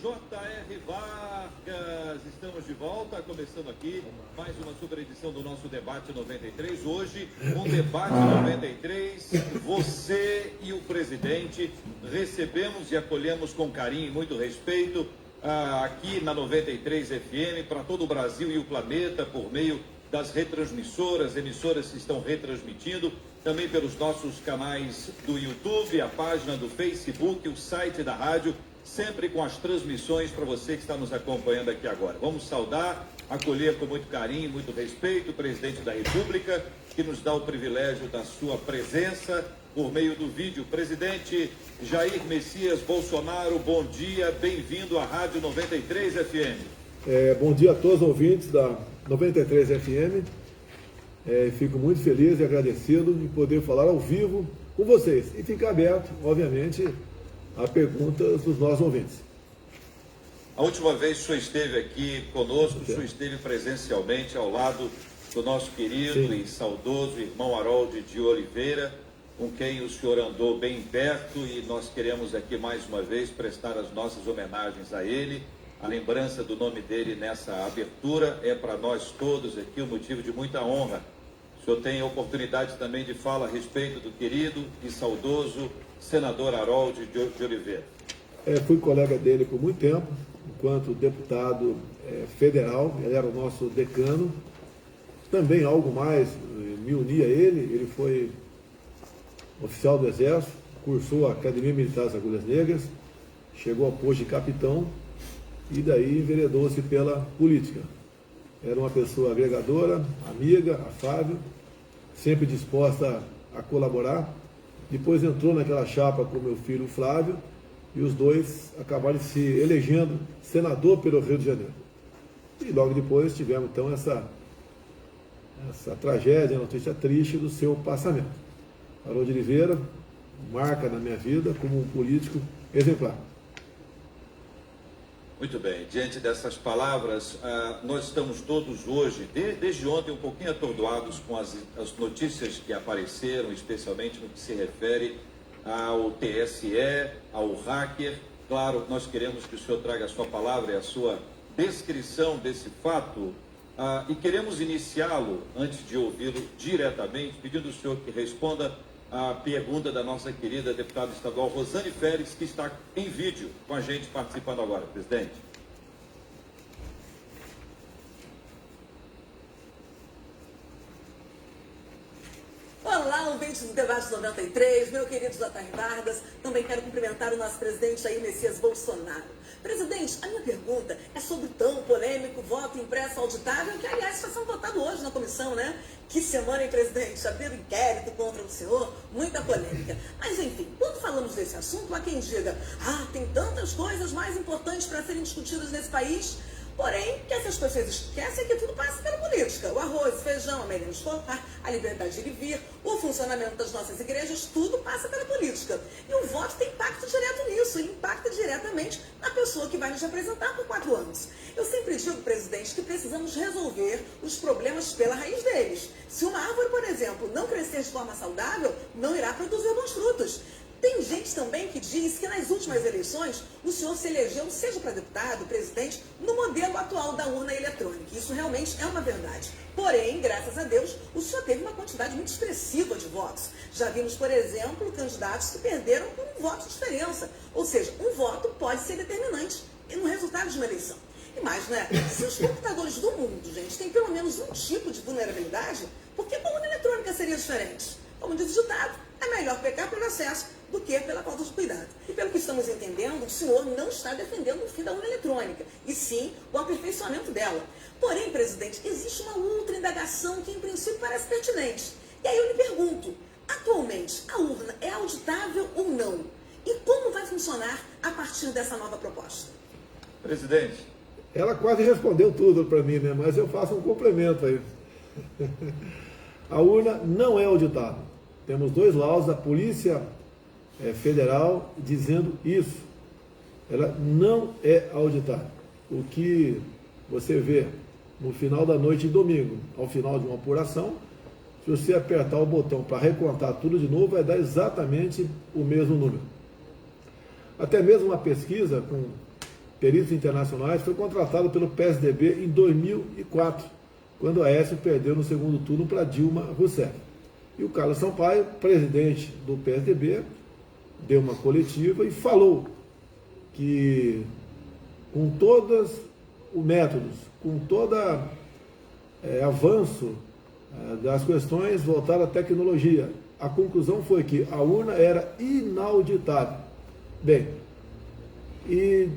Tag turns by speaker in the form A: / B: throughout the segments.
A: J.R. Vargas, estamos de volta, começando aqui mais uma super edição do nosso Debate 93. Hoje, um Debate 93, você e o presidente recebemos e acolhemos com carinho e muito respeito aqui na 93 FM para todo o Brasil e o planeta por meio das retransmissoras, emissoras que estão retransmitindo, também pelos nossos canais do YouTube, a página do Facebook, o site da rádio, sempre com as transmissões para você que está nos acompanhando aqui agora. Vamos saudar, acolher com muito carinho, muito respeito o presidente da República, que nos dá o privilégio da sua presença por meio do vídeo. Presidente Jair Messias Bolsonaro, bom dia, bem-vindo à Rádio 93 FM.
B: Bom dia a todos os ouvintes da 93 FM. Fico muito feliz e agradecido em poder falar ao vivo com vocês. E fica aberto, obviamente, a perguntas dos nossos ouvintes.
A: A última vez o senhor esteve aqui conosco, o senhor esteve presencialmente ao lado do nosso querido e saudoso irmão Harold de Oliveira, com quem o senhor andou bem perto, e nós queremos aqui mais uma vez prestar as nossas homenagens a ele. A lembrança do nome dele nessa abertura é para nós todos aqui um motivo de muita honra. O senhor tem a oportunidade também de falar a respeito do querido e saudoso senador Harold de Oliveira.
B: Fui colega dele por muito tempo, enquanto deputado federal, ele era o nosso decano. Também algo mais me unia a ele foi oficial do Exército, cursou a Academia Militar das Agulhas Negras, chegou ao posto de capitão e daí enveredou-se pela política. Era uma pessoa agregadora, amiga, afável, sempre disposta a colaborar. Depois entrou naquela chapa com meu filho Flávio e os dois acabaram se elegendo senador pelo Rio de Janeiro. E logo depois tivemos então essa tragédia, notícia triste do seu passamento. Harold de Oliveira marca na minha vida como um político exemplar.
A: Muito bem, diante dessas palavras, nós estamos todos hoje, desde ontem, um pouquinho atordoados com as notícias que apareceram, especialmente no que se refere ao TSE, ao hacker. Claro, nós queremos que o senhor traga a sua palavra e a sua descrição desse fato, e queremos iniciá-lo, antes de ouvi-lo diretamente, pedindo ao senhor que responda a pergunta da nossa querida deputada estadual Rosane Félix, que está em vídeo com a gente participando agora, presidente.
C: Olá, ouvintes do Debate 93, meu querido J.R. Vargas. Também quero cumprimentar o nosso presidente Jair Messias Bolsonaro. Presidente, a minha pergunta é sobre o tão polêmico voto impresso auditável, que, aliás, está sendo votado hoje na comissão, né? Que semana, hein, presidente? Abriram inquérito contra o senhor, muita polêmica. Mas, enfim, quando falamos desse assunto, há quem diga, tem tantas coisas mais importantes para serem discutidas nesse país. Porém, que essas pessoas esquecem que tudo passa pela política. O arroz, o feijão, a merenda escolar, a liberdade de ir e vir, o funcionamento das nossas igrejas, tudo passa pela política. E o voto tem impacto direto nisso, ele impacta diretamente na pessoa que vai nos representar por 4 anos. Eu sempre digo, presidente, que precisamos resolver os problemas pela raiz deles. Se uma árvore, por exemplo, não crescer de forma saudável, não irá produzir bons frutos. Tem gente também que diz que nas últimas eleições o senhor se elegeu, seja para deputado, presidente, no modelo atual da urna eletrônica. Isso realmente é uma verdade. Porém, graças a Deus, o senhor teve uma quantidade muito expressiva de votos. Já vimos, por exemplo, candidatos que perderam por um voto de diferença. Ou seja, um voto pode ser determinante no resultado de uma eleição. E mais, né? Se os computadores do mundo, gente, têm pelo menos um tipo de vulnerabilidade, por que a urna eletrônica seria diferente? Como diz o ditado, é melhor pecar pelo excesso do que pela falta de cuidado. E pelo que estamos entendendo, o senhor não está defendendo o fim da urna eletrônica, e sim o aperfeiçoamento dela. Porém, presidente, existe uma outra indagação que em princípio parece pertinente. E aí eu lhe pergunto, atualmente a urna é auditável ou não? E como vai funcionar a partir dessa nova proposta?
A: Presidente.
B: Ela quase respondeu tudo para mim, né? Mas eu faço um complemento aí. A urna não é auditável. Temos 2 laudos da Polícia Federal dizendo isso. Ela não é auditável. O que você vê no final da noite de domingo, ao final de uma apuração, se você apertar o botão para recontar tudo de novo, vai dar exatamente o mesmo número. Até mesmo uma pesquisa com peritos internacionais, foi contratado pelo PSDB em 2004, quando a Aécio perdeu no segundo turno para Dilma Rousseff. E o Carlos Sampaio, presidente do PSDB, deu uma coletiva e falou que com todos os métodos, com todo avanço das questões voltadas à tecnologia, a conclusão foi que a urna era inauditável. Bem, e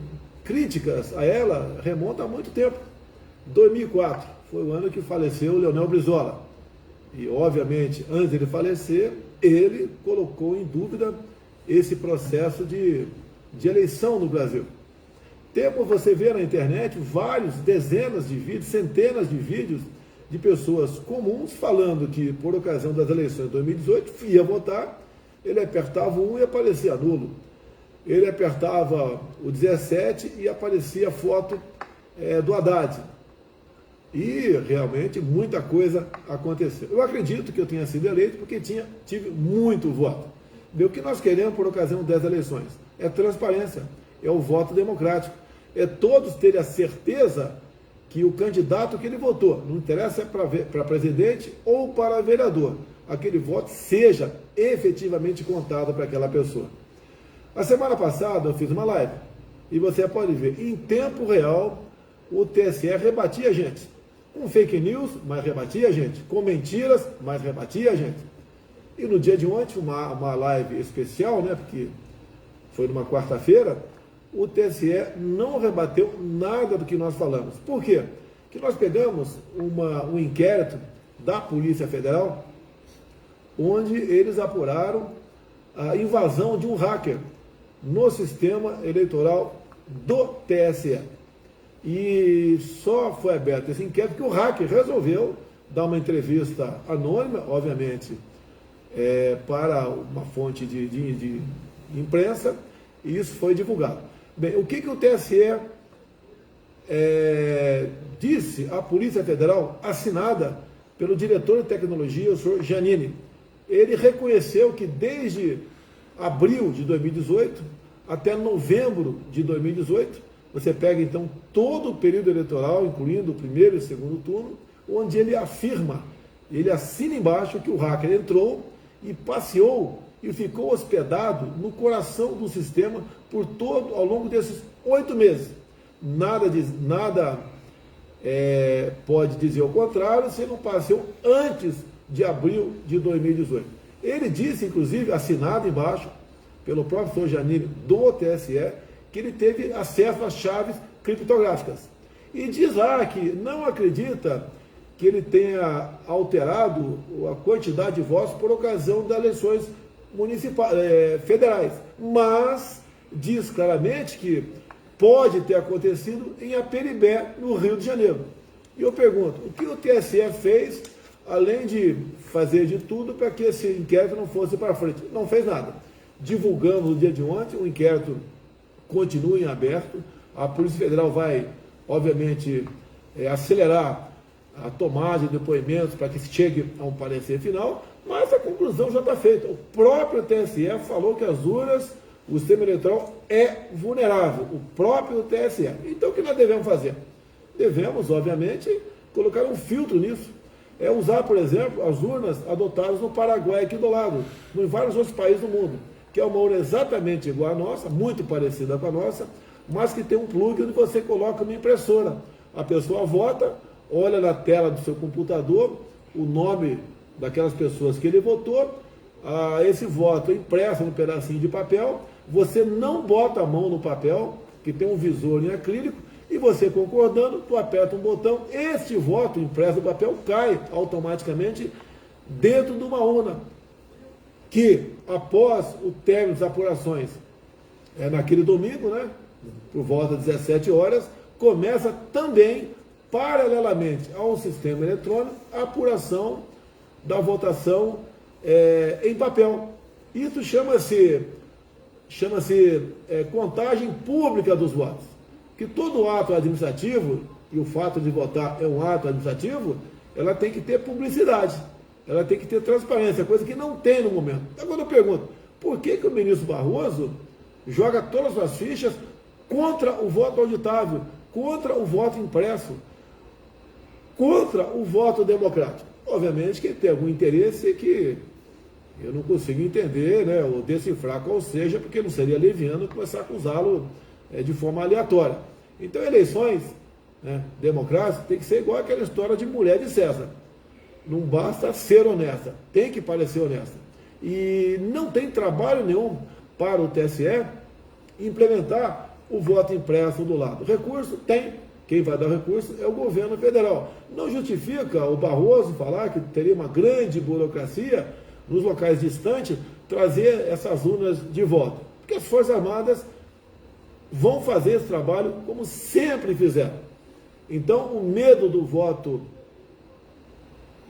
B: críticas a ela remontam a muito tempo. 2004 foi o ano que faleceu o Leonel Brizola. E, obviamente, antes de ele falecer, ele colocou em dúvida esse processo de eleição no Brasil. Tempo você vê na internet vários, dezenas de vídeos, centenas de vídeos de pessoas comuns falando que, por ocasião das eleições de 2018, ia votar, ele apertava o 1 e aparecia nulo. Ele apertava o 17 e aparecia a foto do Haddad. E realmente muita coisa aconteceu. Eu acredito que eu tenha sido eleito porque tive muito voto. O que nós queremos por ocasião das eleições é transparência, é o voto democrático, é todos terem a certeza que o candidato que ele votou, não interessa para presidente ou para vereador, aquele voto seja efetivamente contado para aquela pessoa. A semana passada eu fiz uma live e você pode ver, em tempo real, o TSE rebatia a gente. Com fake news, mas rebatia a gente. Com mentiras, mas rebatia a gente. E no dia de ontem, uma live especial, né, porque foi numa quarta-feira, o TSE não rebateu nada do que nós falamos. Por quê? Porque nós pegamos um inquérito da Polícia Federal, onde eles apuraram a invasão de um hacker no sistema eleitoral do TSE. E só foi aberto esse inquérito porque o hacker resolveu dar uma entrevista anônima, obviamente, para uma fonte de imprensa, e isso foi divulgado. Bem, o que o TSE disse à Polícia Federal, assinada pelo diretor de tecnologia, o senhor Giannini? Ele reconheceu que desde abril de 2018 até novembro de 2018, você pega então todo o período eleitoral, incluindo o primeiro e o segundo turno, onde ele afirma, ele assina embaixo que o hacker entrou e passeou e ficou hospedado no coração do sistema ao longo desses 8 meses. Nada pode dizer o contrário se não passeou antes de abril de 2018. Ele disse, inclusive, assinado embaixo pelo próprio senhor Giannini do TSE, que ele teve acesso às chaves criptográficas. E diz lá que não acredita que ele tenha alterado a quantidade de votos por ocasião das eleições federais, mas diz claramente que pode ter acontecido em Aperibé, no Rio de Janeiro. E eu pergunto, o que o TSE fez, além de fazer de tudo para que esse inquérito não fosse para frente? Não fez nada. Divulgamos no dia de ontem, o inquérito continua em aberto, a Polícia Federal vai, obviamente, acelerar a tomada de depoimentos para que se chegue a um parecer final, mas a conclusão já está feita. O próprio TSE falou que as urnas, o sistema eleitoral é vulnerável, o próprio TSE. Então o que nós devemos fazer? Devemos, obviamente, colocar um filtro nisso. Usar, por exemplo, as urnas adotadas no Paraguai, aqui do lado, em vários outros países do mundo, que é uma urna exatamente igual à nossa, muito parecida com a nossa, mas que tem um plug onde você coloca uma impressora. A pessoa vota, olha na tela do seu computador o nome daquelas pessoas que ele votou, esse voto é impresso num pedacinho de papel, você não bota a mão no papel, que tem um visor em acrílico, e você concordando, tu aperta um botão, este voto impresso no papel cai automaticamente dentro de uma urna, que após o término das apurações, naquele domingo, né, por volta das 17 horas, começa também, paralelamente ao sistema eletrônico, a apuração da votação em papel. Isso chama-se contagem pública dos votos. Que todo ato administrativo, e o fato de votar é um ato administrativo, ela tem que ter publicidade, ela tem que ter transparência, coisa que não tem no momento. Agora eu pergunto, por que o ministro Barroso joga todas as suas fichas contra o voto auditável, contra o voto impresso, contra o voto democrático. Obviamente que tem algum interesse que eu não consigo entender, né, ou decifrar qual seja, porque não seria leviano começar a acusá-lo de forma aleatória. Então, eleições, né, democráticas, tem que ser igual aquela história de mulher de César. Não basta ser honesta, tem que parecer honesta. E não tem trabalho nenhum para o TSE implementar o voto impresso do lado. Recurso tem. Quem vai dar o recurso é o governo federal. Não justifica o Barroso falar que teria uma grande burocracia nos locais distantes trazer essas urnas de voto. Porque as Forças Armadas vão fazer esse trabalho como sempre fizeram. Então, o medo do voto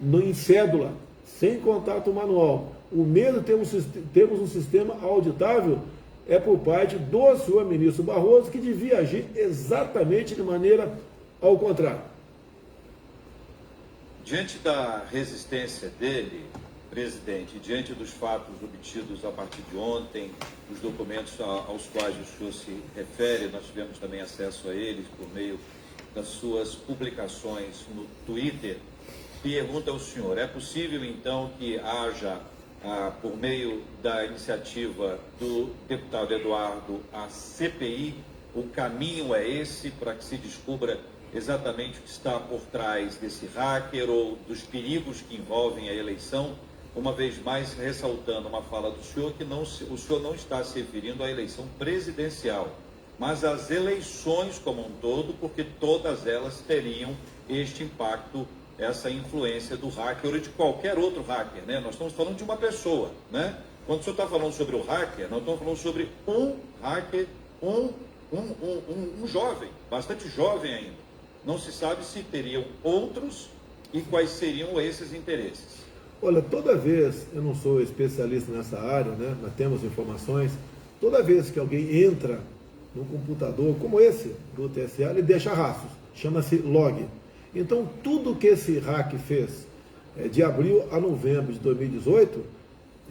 B: em cédula, sem contato manual, o medo de termos um sistema auditável é por parte do senhor ministro Barroso, que devia agir exatamente de maneira ao contrário.
A: Diante da resistência dele, presidente, diante dos fatos obtidos a partir de ontem, os documentos aos quais o senhor se refere, nós tivemos também acesso a eles por meio das suas publicações no Twitter. Pergunta ao senhor, é possível então que haja, por meio da iniciativa do deputado Eduardo, a CPI? O caminho é esse para que se descubra exatamente o que está por trás desse hacker ou dos perigos que envolvem a eleição? Uma vez mais, ressaltando uma fala do senhor, que o senhor não está se referindo à eleição presidencial, mas às eleições como um todo, porque todas elas teriam este impacto, essa influência do hacker ou de qualquer outro hacker, né? Nós estamos falando de uma pessoa, né? Quando o senhor está falando sobre o hacker, nós estamos falando sobre um hacker, um jovem, bastante jovem ainda. Não se sabe se teriam outros e quais seriam esses interesses.
B: Olha, toda vez, eu não sou especialista nessa área, né? Nós temos informações, toda vez que alguém entra num computador como esse do TSE, ele deixa rastros, chama-se log. Então, tudo que esse hack fez de abril a novembro de 2018,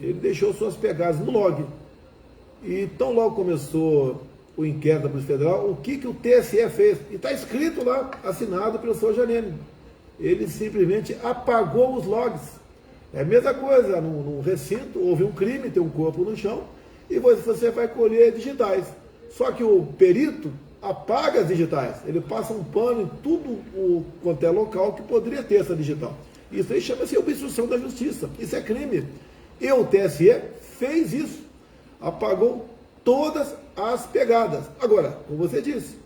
B: ele deixou suas pegadas no log. E tão logo começou o inquérito da Polícia Federal, o que o TSE fez? E está escrito lá, assinado pelo senhor Janine. Ele simplesmente apagou os logs. É a mesma coisa, num recinto, houve um crime, tem um corpo no chão, e você vai colher digitais. Só que o perito apaga as digitais, ele passa um pano em tudo quanto é local que poderia ter essa digital. Isso aí chama-se obstrução da justiça, isso é crime. E o TSE fez isso, apagou todas as pegadas. Agora, como você disse,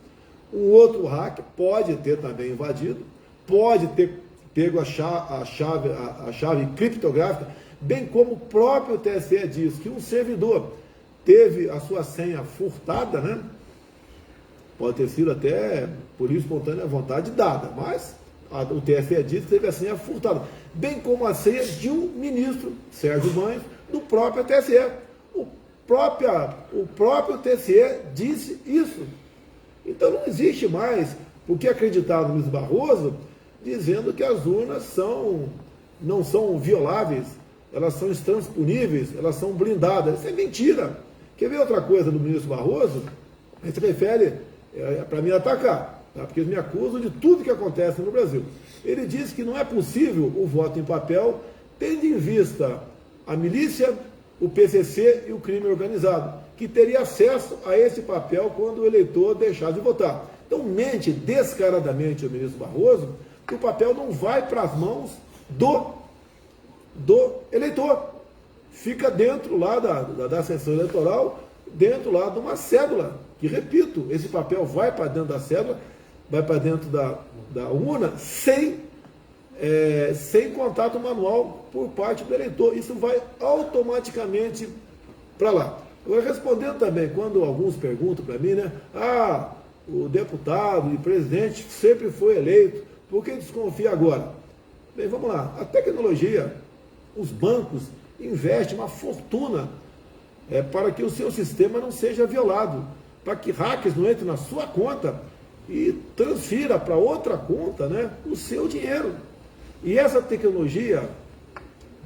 B: um outro hack pode ter também invadido, pode ter pego a chave criptográfica, bem como o próprio TSE diz que um servidor teve a sua senha furtada, né? Pode ter sido até por livre espontânea vontade dada, mas o TSE diz que teve a senha furtada, bem como a senha de um ministro, Sérgio Banhos, do próprio TSE. O próprio TSE disse isso. Então não existe mais o que acreditar no ministro Barroso, dizendo que as urnas não são violáveis, elas são intransponíveis, elas são blindadas. Isso é mentira. Quer ver outra coisa do ministro Barroso? Ele se refere para me atacar, tá? Porque eles me acusam de tudo que acontece no Brasil. Ele diz que não é possível o voto em papel, tendo em vista a milícia, o PCC e o crime organizado, que teria acesso a esse papel quando o eleitor deixar de votar. Então mente descaradamente o ministro Barroso que o papel não vai para as mãos do eleitor. Fica dentro lá da sessão eleitoral, dentro lá de uma cédula. Que, repito, esse papel vai para dentro da cédula, vai para dentro da urna, sem contato manual por parte do eleitor. Isso vai automaticamente para lá. Agora, respondendo também, quando alguns perguntam para mim, né? O deputado e presidente sempre foi eleito, por que desconfia agora? Bem, vamos lá. A tecnologia, os bancos investem uma fortuna para que o seu sistema não seja violado, para que hackers não entrem na sua conta e transfira para outra conta, né, o seu dinheiro. E essa tecnologia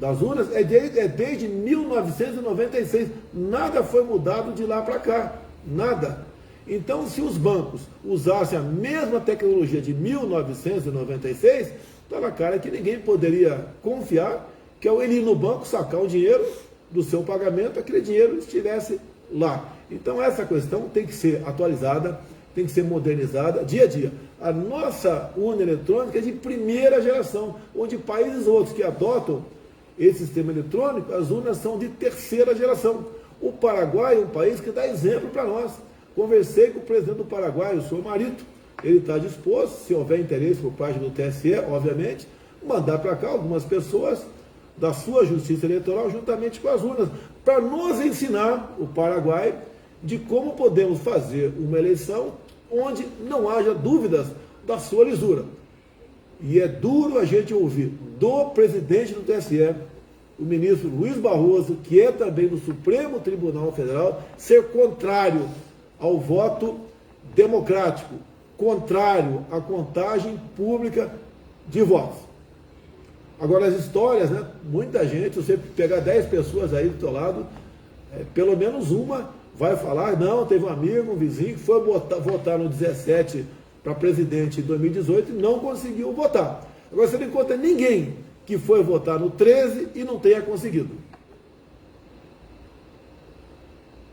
B: das urnas é desde 1996. Nada foi mudado de lá para cá. Nada. Então, se os bancos usassem a mesma tecnologia de 1996, está na cara que ninguém poderia confiar que ao ele ir no banco sacar o dinheiro do seu pagamento, aquele dinheiro estivesse lá. Então, essa questão tem que ser atualizada, tem que ser modernizada dia a dia. A nossa urna eletrônica é de primeira geração, onde países outros que adotam esse sistema eletrônico, as urnas são de terceira geração. O Paraguai é um país que dá exemplo para nós. Conversei com o presidente do Paraguai, o senhor Marito, ele está disposto, se houver interesse por parte do TSE, obviamente, mandar para cá algumas pessoas da sua justiça eleitoral, juntamente com as urnas, para nos ensinar, o Paraguai, de como podemos fazer uma eleição onde não haja dúvidas da sua lisura. E é duro a gente ouvir do presidente do TSE, o ministro Luiz Barroso, que é também do Supremo Tribunal Federal, ser contrário ao voto democrático, contrário à contagem pública de votos. Agora, as histórias, né? Muita gente, se você pegar 10 pessoas aí do teu lado, pelo menos uma vai falar, não, teve um amigo, um vizinho que foi votar no 17 para presidente em 2018 e não conseguiu votar. Agora, você não encontra ninguém que foi votar no 13 e não tenha conseguido.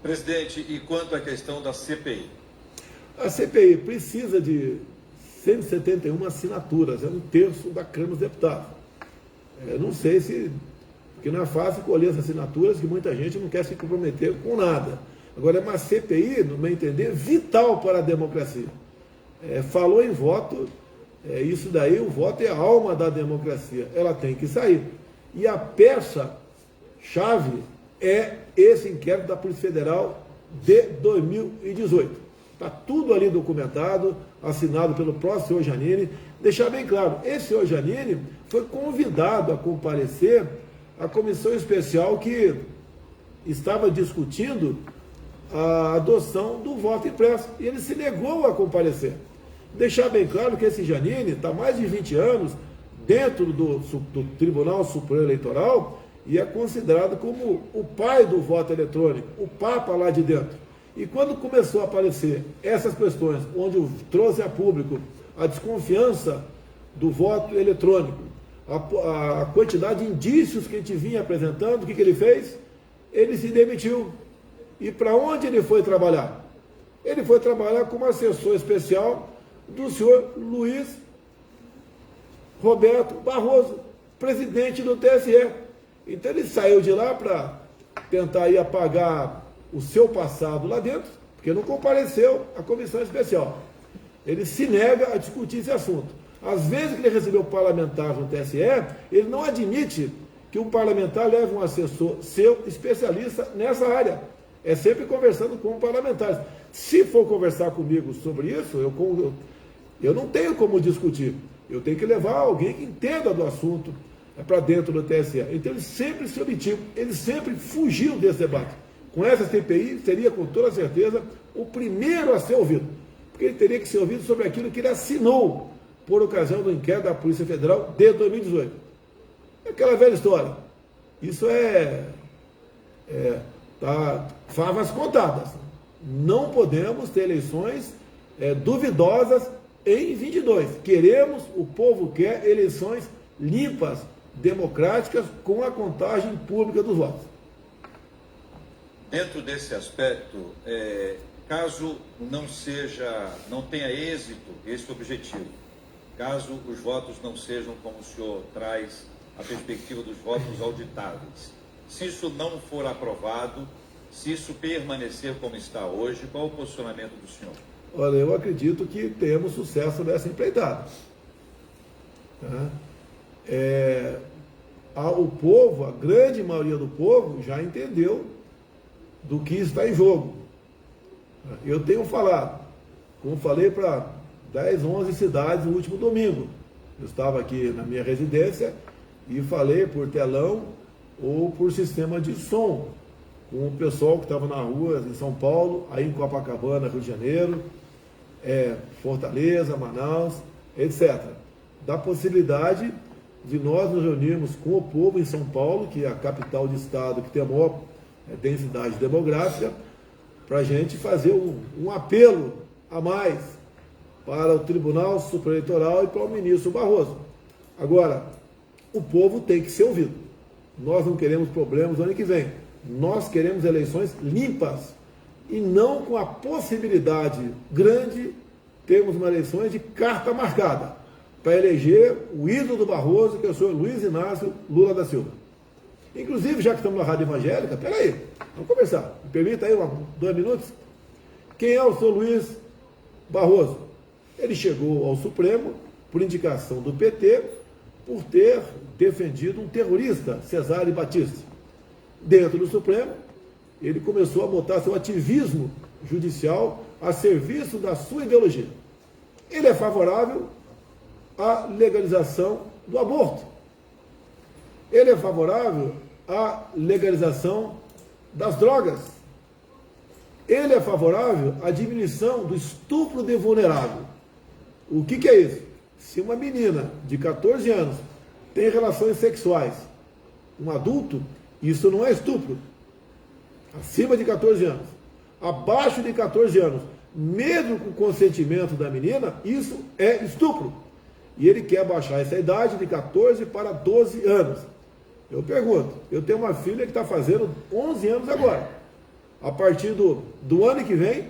A: Presidente, e quanto à questão da CPI?
B: A CPI precisa de 171 assinaturas, é um terço da Câmara dos Deputados. Não sei se... porque não é fácil colher essas assinaturas, que muita gente não quer se comprometer com nada. Agora, é uma CPI, no meu entender, vital para a democracia. Falou em voto, isso daí, o voto é a alma da democracia, ela tem que sair. E a peça-chave é esse inquérito da Polícia Federal de 2018. Está tudo ali documentado, assinado pelo próprio senhor Giannini. Deixar bem claro, esse senhor Giannini foi convidado a comparecer à comissão especial que estava discutindo a adoção do voto impresso. E ele se negou a comparecer. Deixar bem claro que esse Giannini está há mais de 20 anos dentro do Tribunal Supremo Eleitoral e é considerado como o pai do voto eletrônico, o papa lá de dentro. E quando começou a aparecer essas questões, onde trouxe a público a desconfiança do voto eletrônico, a quantidade de indícios que a gente vinha apresentando, o que ele fez? Ele se demitiu. E para onde ele foi trabalhar? Ele foi trabalhar como assessor especial do senhor Luiz Roberto Barroso, presidente do TSE. Então ele saiu de lá para tentar ir apagar o seu passado lá dentro, porque não compareceu à comissão especial. Ele se nega a discutir esse assunto. Às vezes que ele recebeu parlamentar no TSE, ele não admite que um parlamentar leve um assessor seu especialista nessa área. É sempre conversando com parlamentares. Se for conversar comigo sobre isso, eu não tenho como discutir. Eu tenho que levar alguém que entenda do assunto para dentro do TSE. Então ele sempre se omitiu, ele sempre fugiu desse debate. Com essa CPI, seria com toda certeza o primeiro a ser ouvido. Porque ele teria que ser ouvido sobre aquilo que ele assinou por ocasião do inquérito da Polícia Federal de 2018. É aquela velha história. Isso favas contadas. Não podemos ter eleições duvidosas em 22. Queremos, o povo quer eleições limpas, democráticas, com a contagem pública dos votos.
A: Dentro desse aspecto, caso não tenha êxito esse objetivo, caso os votos não sejam como o senhor traz a perspectiva dos votos auditáveis, se isso não for aprovado, se isso permanecer como está hoje, qual o posicionamento do senhor?
B: Olha, eu acredito que temos sucesso nessa empreitada. O povo, a grande maioria do povo, já entendeu do que está em jogo. Eu tenho falado, como falei para 10, 11 cidades no último domingo. Eu estava aqui na minha residência e falei por telão ou por sistema de som com o pessoal que estava na rua em São Paulo, aí em Copacabana, Rio de Janeiro, Fortaleza, Manaus, etc. Da possibilidade de nós nos reunirmos com o povo em São Paulo, que é a capital de estado que tem a maior densidade demográfica, para a gente fazer um apelo a mais para o Tribunal Superior Eleitoral e para o ministro Barroso. Agora, o povo tem que ser ouvido. Nós não queremos problemas no ano que vem. Nós queremos eleições limpas e não com a possibilidade grande de termos uma eleição de carta marcada para eleger o ídolo do Barroso, que é o senhor Luiz Inácio Lula da Silva. Inclusive, já que estamos na rádio evangélica, peraí, vamos conversar. Me permita aí 2 minutos? Quem é o senhor Luiz Barroso? Ele chegou ao Supremo por indicação do PT, por ter defendido um terrorista, Cesare Battisti. Dentro do Supremo, ele começou a botar seu ativismo judicial a serviço da sua ideologia. Ele é favorável à legalização do aborto. Ele é favorável à legalização das drogas. Ele é favorável à diminuição do estupro de vulnerável. O que é isso? Se uma menina de 14 anos tem relações sexuais com um adulto, isso não é estupro. Acima de 14 anos. Abaixo de 14 anos, mesmo com o consentimento da menina, isso é estupro. E ele quer baixar essa idade de 14 para 12 anos. Eu pergunto, eu tenho uma filha que está fazendo 11 anos agora. A partir do ano que vem,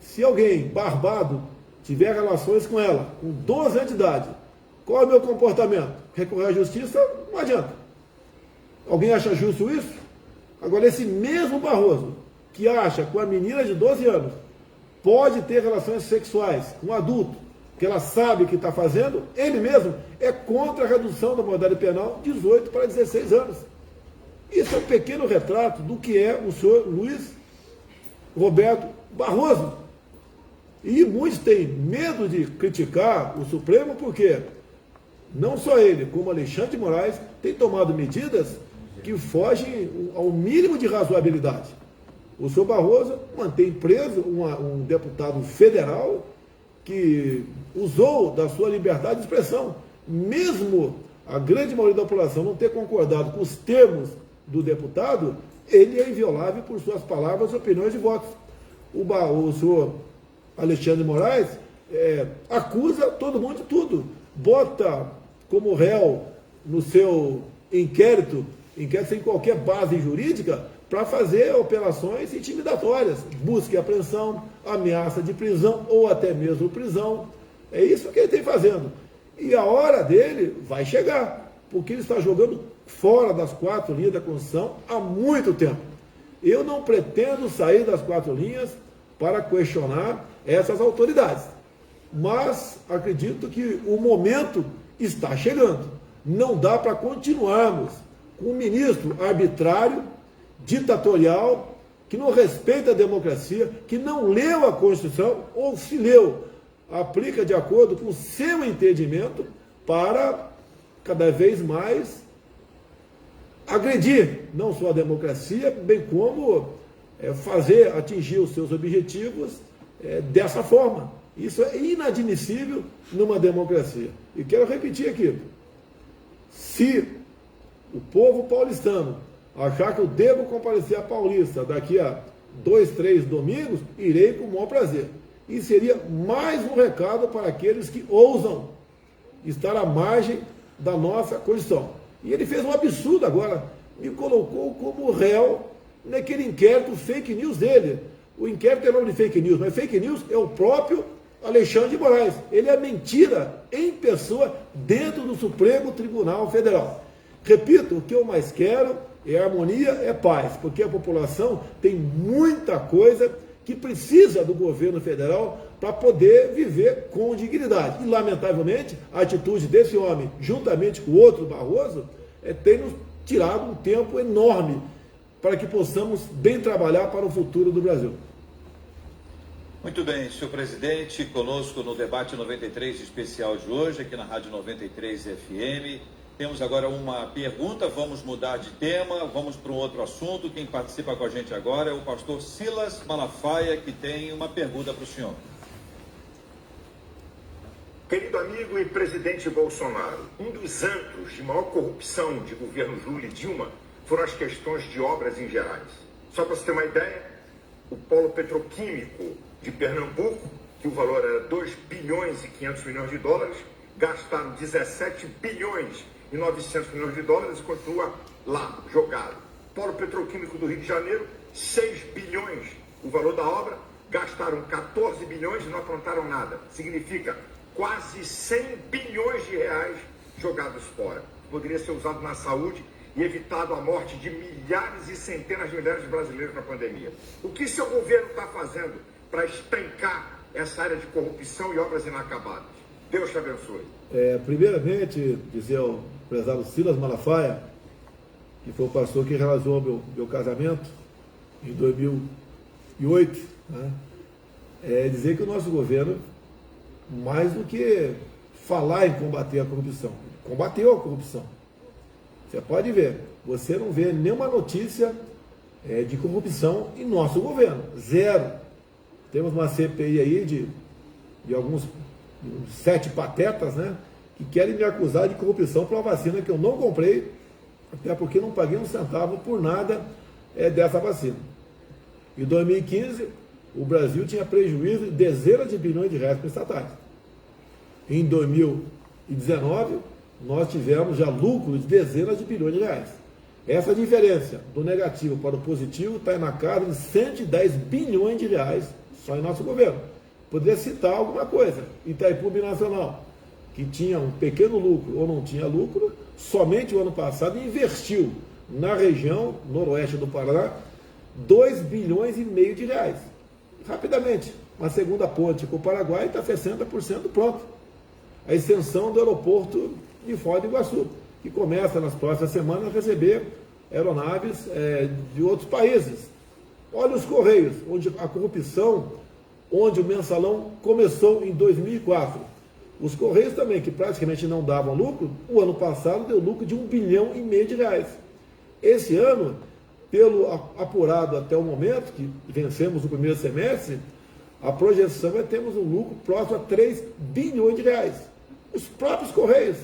B: se alguém barbado tiver relações com ela, com 12 anos de idade, qual é o meu comportamento? Recorrer à justiça? Não adianta. Alguém acha justo isso? Agora, esse mesmo Barroso, que acha que uma menina de 12 anos pode ter relações sexuais com um adulto, que ela sabe que está fazendo, ele mesmo é contra a redução da maioridade penal de 18 para 16 anos. Isso é um pequeno retrato do que é o senhor Luiz Roberto Barroso. E muitos têm medo de criticar o Supremo porque não só ele, como Alexandre de Moraes, têm tomado medidas que fogem ao mínimo de razoabilidade. O senhor Barroso mantém preso um deputado federal que usou da sua liberdade de expressão, mesmo a grande maioria da população não ter concordado com os termos do deputado, ele é inviolável por suas palavras, opiniões e votos. O senhor Alexandre de Moraes acusa todo mundo de tudo, bota como réu no seu inquérito sem qualquer base jurídica, para fazer operações intimidatórias, busca e apreensão, ameaça de prisão ou até mesmo prisão. É isso que ele tem fazendo. E a hora dele vai chegar, porque ele está jogando fora das 4 linhas da Constituição há muito tempo. Eu não pretendo sair das 4 linhas para questionar essas autoridades, mas acredito que o momento está chegando. Não dá para continuarmos com um ministro arbitrário, ditatorial, que não respeita a democracia, que não leu a Constituição, ou se leu, aplica de acordo com o seu entendimento para cada vez mais agredir não só a democracia, bem como atingir os seus objetivos dessa forma. Isso é inadmissível numa democracia. E quero repetir aqui, se o povo paulistano achar que eu devo comparecer à Paulista daqui a 2, 3 domingos, irei com o maior prazer. E seria mais um recado para aqueles que ousam estar à margem da nossa Constituição. E ele fez um absurdo agora, me colocou como réu naquele inquérito fake news dele. O inquérito é nome de fake news, mas fake news é o próprio Alexandre de Moraes. Ele é mentira em pessoa dentro do Supremo Tribunal Federal. Repito, o que eu mais quero é harmonia, é paz, porque a população tem muita coisa que precisa do governo federal para poder viver com dignidade. E, lamentavelmente, a atitude desse homem, juntamente com o outro Barroso, tem nos tirado um tempo enorme para que possamos bem trabalhar para o futuro do Brasil.
A: Muito bem, senhor presidente, conosco no debate 93 especial de hoje, aqui na Rádio 93 FM. Temos agora uma pergunta, vamos mudar de tema, vamos para um outro assunto. Quem participa com a gente agora é o pastor Silas Malafaia, que tem uma pergunta para o senhor.
D: Querido amigo e presidente Bolsonaro, um dos antros de maior corrupção de governos Lula e Dilma foram as questões de obras em gerais. Só para você ter uma ideia, o polo petroquímico de Pernambuco, que o valor era 2 bilhões e 500 milhões de dólares, gastaram 17 bilhões e 900 milhões de dólares e continua lá, jogado. Polo petroquímico do Rio de Janeiro, 6 bilhões o valor da obra, gastaram 14 bilhões e não aprontaram nada. Significa quase 100 bilhões de reais jogados fora. Poderia ser usado na saúde e evitado a morte de milhares e centenas de milhares de brasileiros na pandemia. O que seu governo está fazendo para estancar essa área de corrupção e obras inacabadas? Deus te abençoe.
B: Primeiramente, dizer ao prezado Silas Malafaia, que foi o pastor que realizou meu casamento em 2008, né? Dizer que o nosso governo, mais do que falar em combater a corrupção, combateu a corrupção. Você pode ver, você não vê nenhuma notícia de corrupção em nosso governo, zero. Temos uma CPI aí de alguns 7 patetas, né, que querem me acusar de corrupção por uma vacina que eu não comprei, até porque não paguei um centavo por nada dessa vacina. Em 2015, o Brasil tinha prejuízo de dezenas de bilhões de reais para estatais. Em 2019, nós tivemos já lucro de dezenas de bilhões de reais. Essa diferença do negativo para o positivo está na casa de 110 bilhões de reais só em nosso governo. Poderia citar alguma coisa. Itaipu Binacional, que tinha um pequeno lucro ou não tinha lucro, somente o ano passado investiu na região noroeste do Paraná 2 bilhões e meio de reais. Rapidamente, uma segunda ponte com o Paraguai está 60% pronto. A extensão do aeroporto de Foz do Iguaçu, que começa nas próximas semanas a receber aeronaves de outros países. Olha os Correios, onde a corrupção, onde o mensalão começou em 2004. Os Correios também, que praticamente não davam lucro, o ano passado deu lucro de 1,5 bilhão de reais. Esse ano, pelo apurado até o momento, que vencemos o primeiro semestre, a projeção é termos um lucro próximo a 3 bilhões de reais. Os próprios Correios.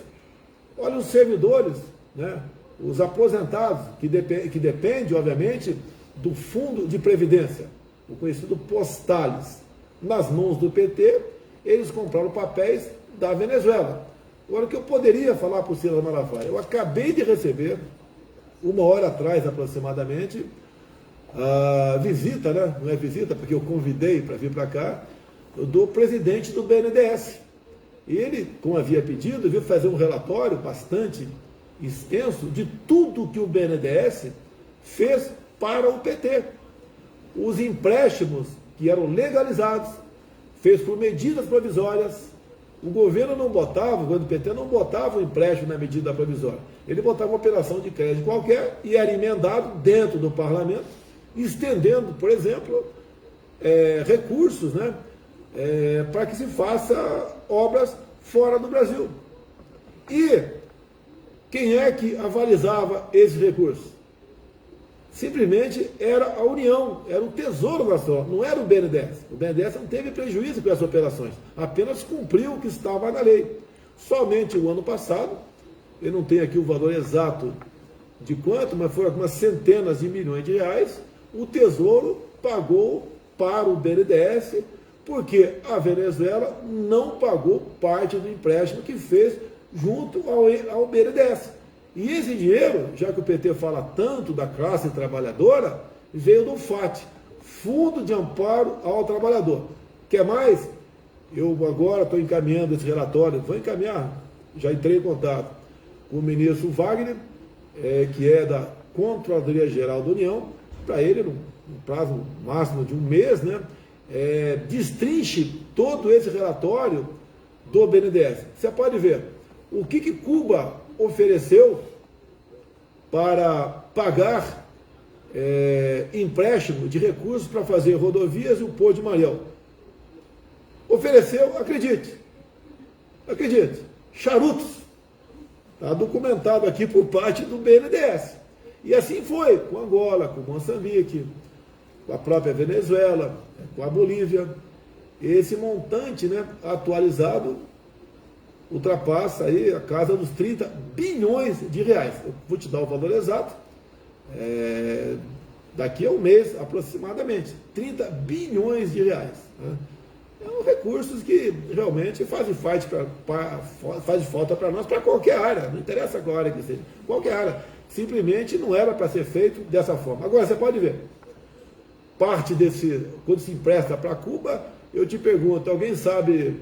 B: Olha os servidores, né, os aposentados, que depende, obviamente, do Fundo de Previdência, o conhecido Postales. Nas mãos do PT, eles compraram papéis da Venezuela. Agora, o que eu poderia falar para o Silas Malafaia? Eu acabei de receber, 1 hora atrás aproximadamente, a visita, né? Não é visita, porque eu convidei para vir para cá, do presidente do BNDES. E ele, como havia pedido, veio fazer um relatório bastante extenso de tudo que o BNDES fez para o PT. Os empréstimos que eram legalizados, fez por medidas provisórias. O governo não botava, o governo do PT não botava o empréstimo na medida provisória. Ele botava uma operação de crédito qualquer e era emendado dentro do parlamento, estendendo, por exemplo, recursos, né, para que se faça obras fora do Brasil. E quem é que avalizava esses recursos? Simplesmente era a União, era o Tesouro Nacional, não era o BNDES. O BNDES não teve prejuízo com essas operações, apenas cumpriu o que estava na lei. Somente o ano passado, eu não tenho aqui o valor exato de quanto, mas foi algumas centenas de milhões de reais, o Tesouro pagou para o BNDES, porque a Venezuela não pagou parte do empréstimo que fez junto ao BNDES. E esse dinheiro, já que o PT fala tanto da classe trabalhadora, veio do FAT, Fundo de Amparo ao Trabalhador. Quer mais? Eu agora estou encaminhando esse relatório, vou encaminhar, já entrei em contato com o ministro Wagner, que é da Controladoria Geral da União, para ele, no prazo máximo de 1 mês, né, destrinche todo esse relatório do BNDES. Você pode ver o que Cuba ofereceu para pagar empréstimo de recursos para fazer rodovias e o Porto de Mariel. Ofereceu, acredite, charutos. Está documentado aqui por parte do BNDES. E assim foi com Angola, com Moçambique, com a própria Venezuela, com a Bolívia. Esse montante, né, atualizado ultrapassa aí a casa dos 30 bilhões de reais. Eu vou te dar o valor exato. daqui a um mês aproximadamente, 30 bilhões de reais. Né? São recursos que realmente fazem falta para nós, para qualquer área, não interessa qual área que seja, qualquer área. Simplesmente não era para ser feito dessa forma. Agora, você pode ver, parte desse, quando se empresta para Cuba, eu te pergunto, alguém sabe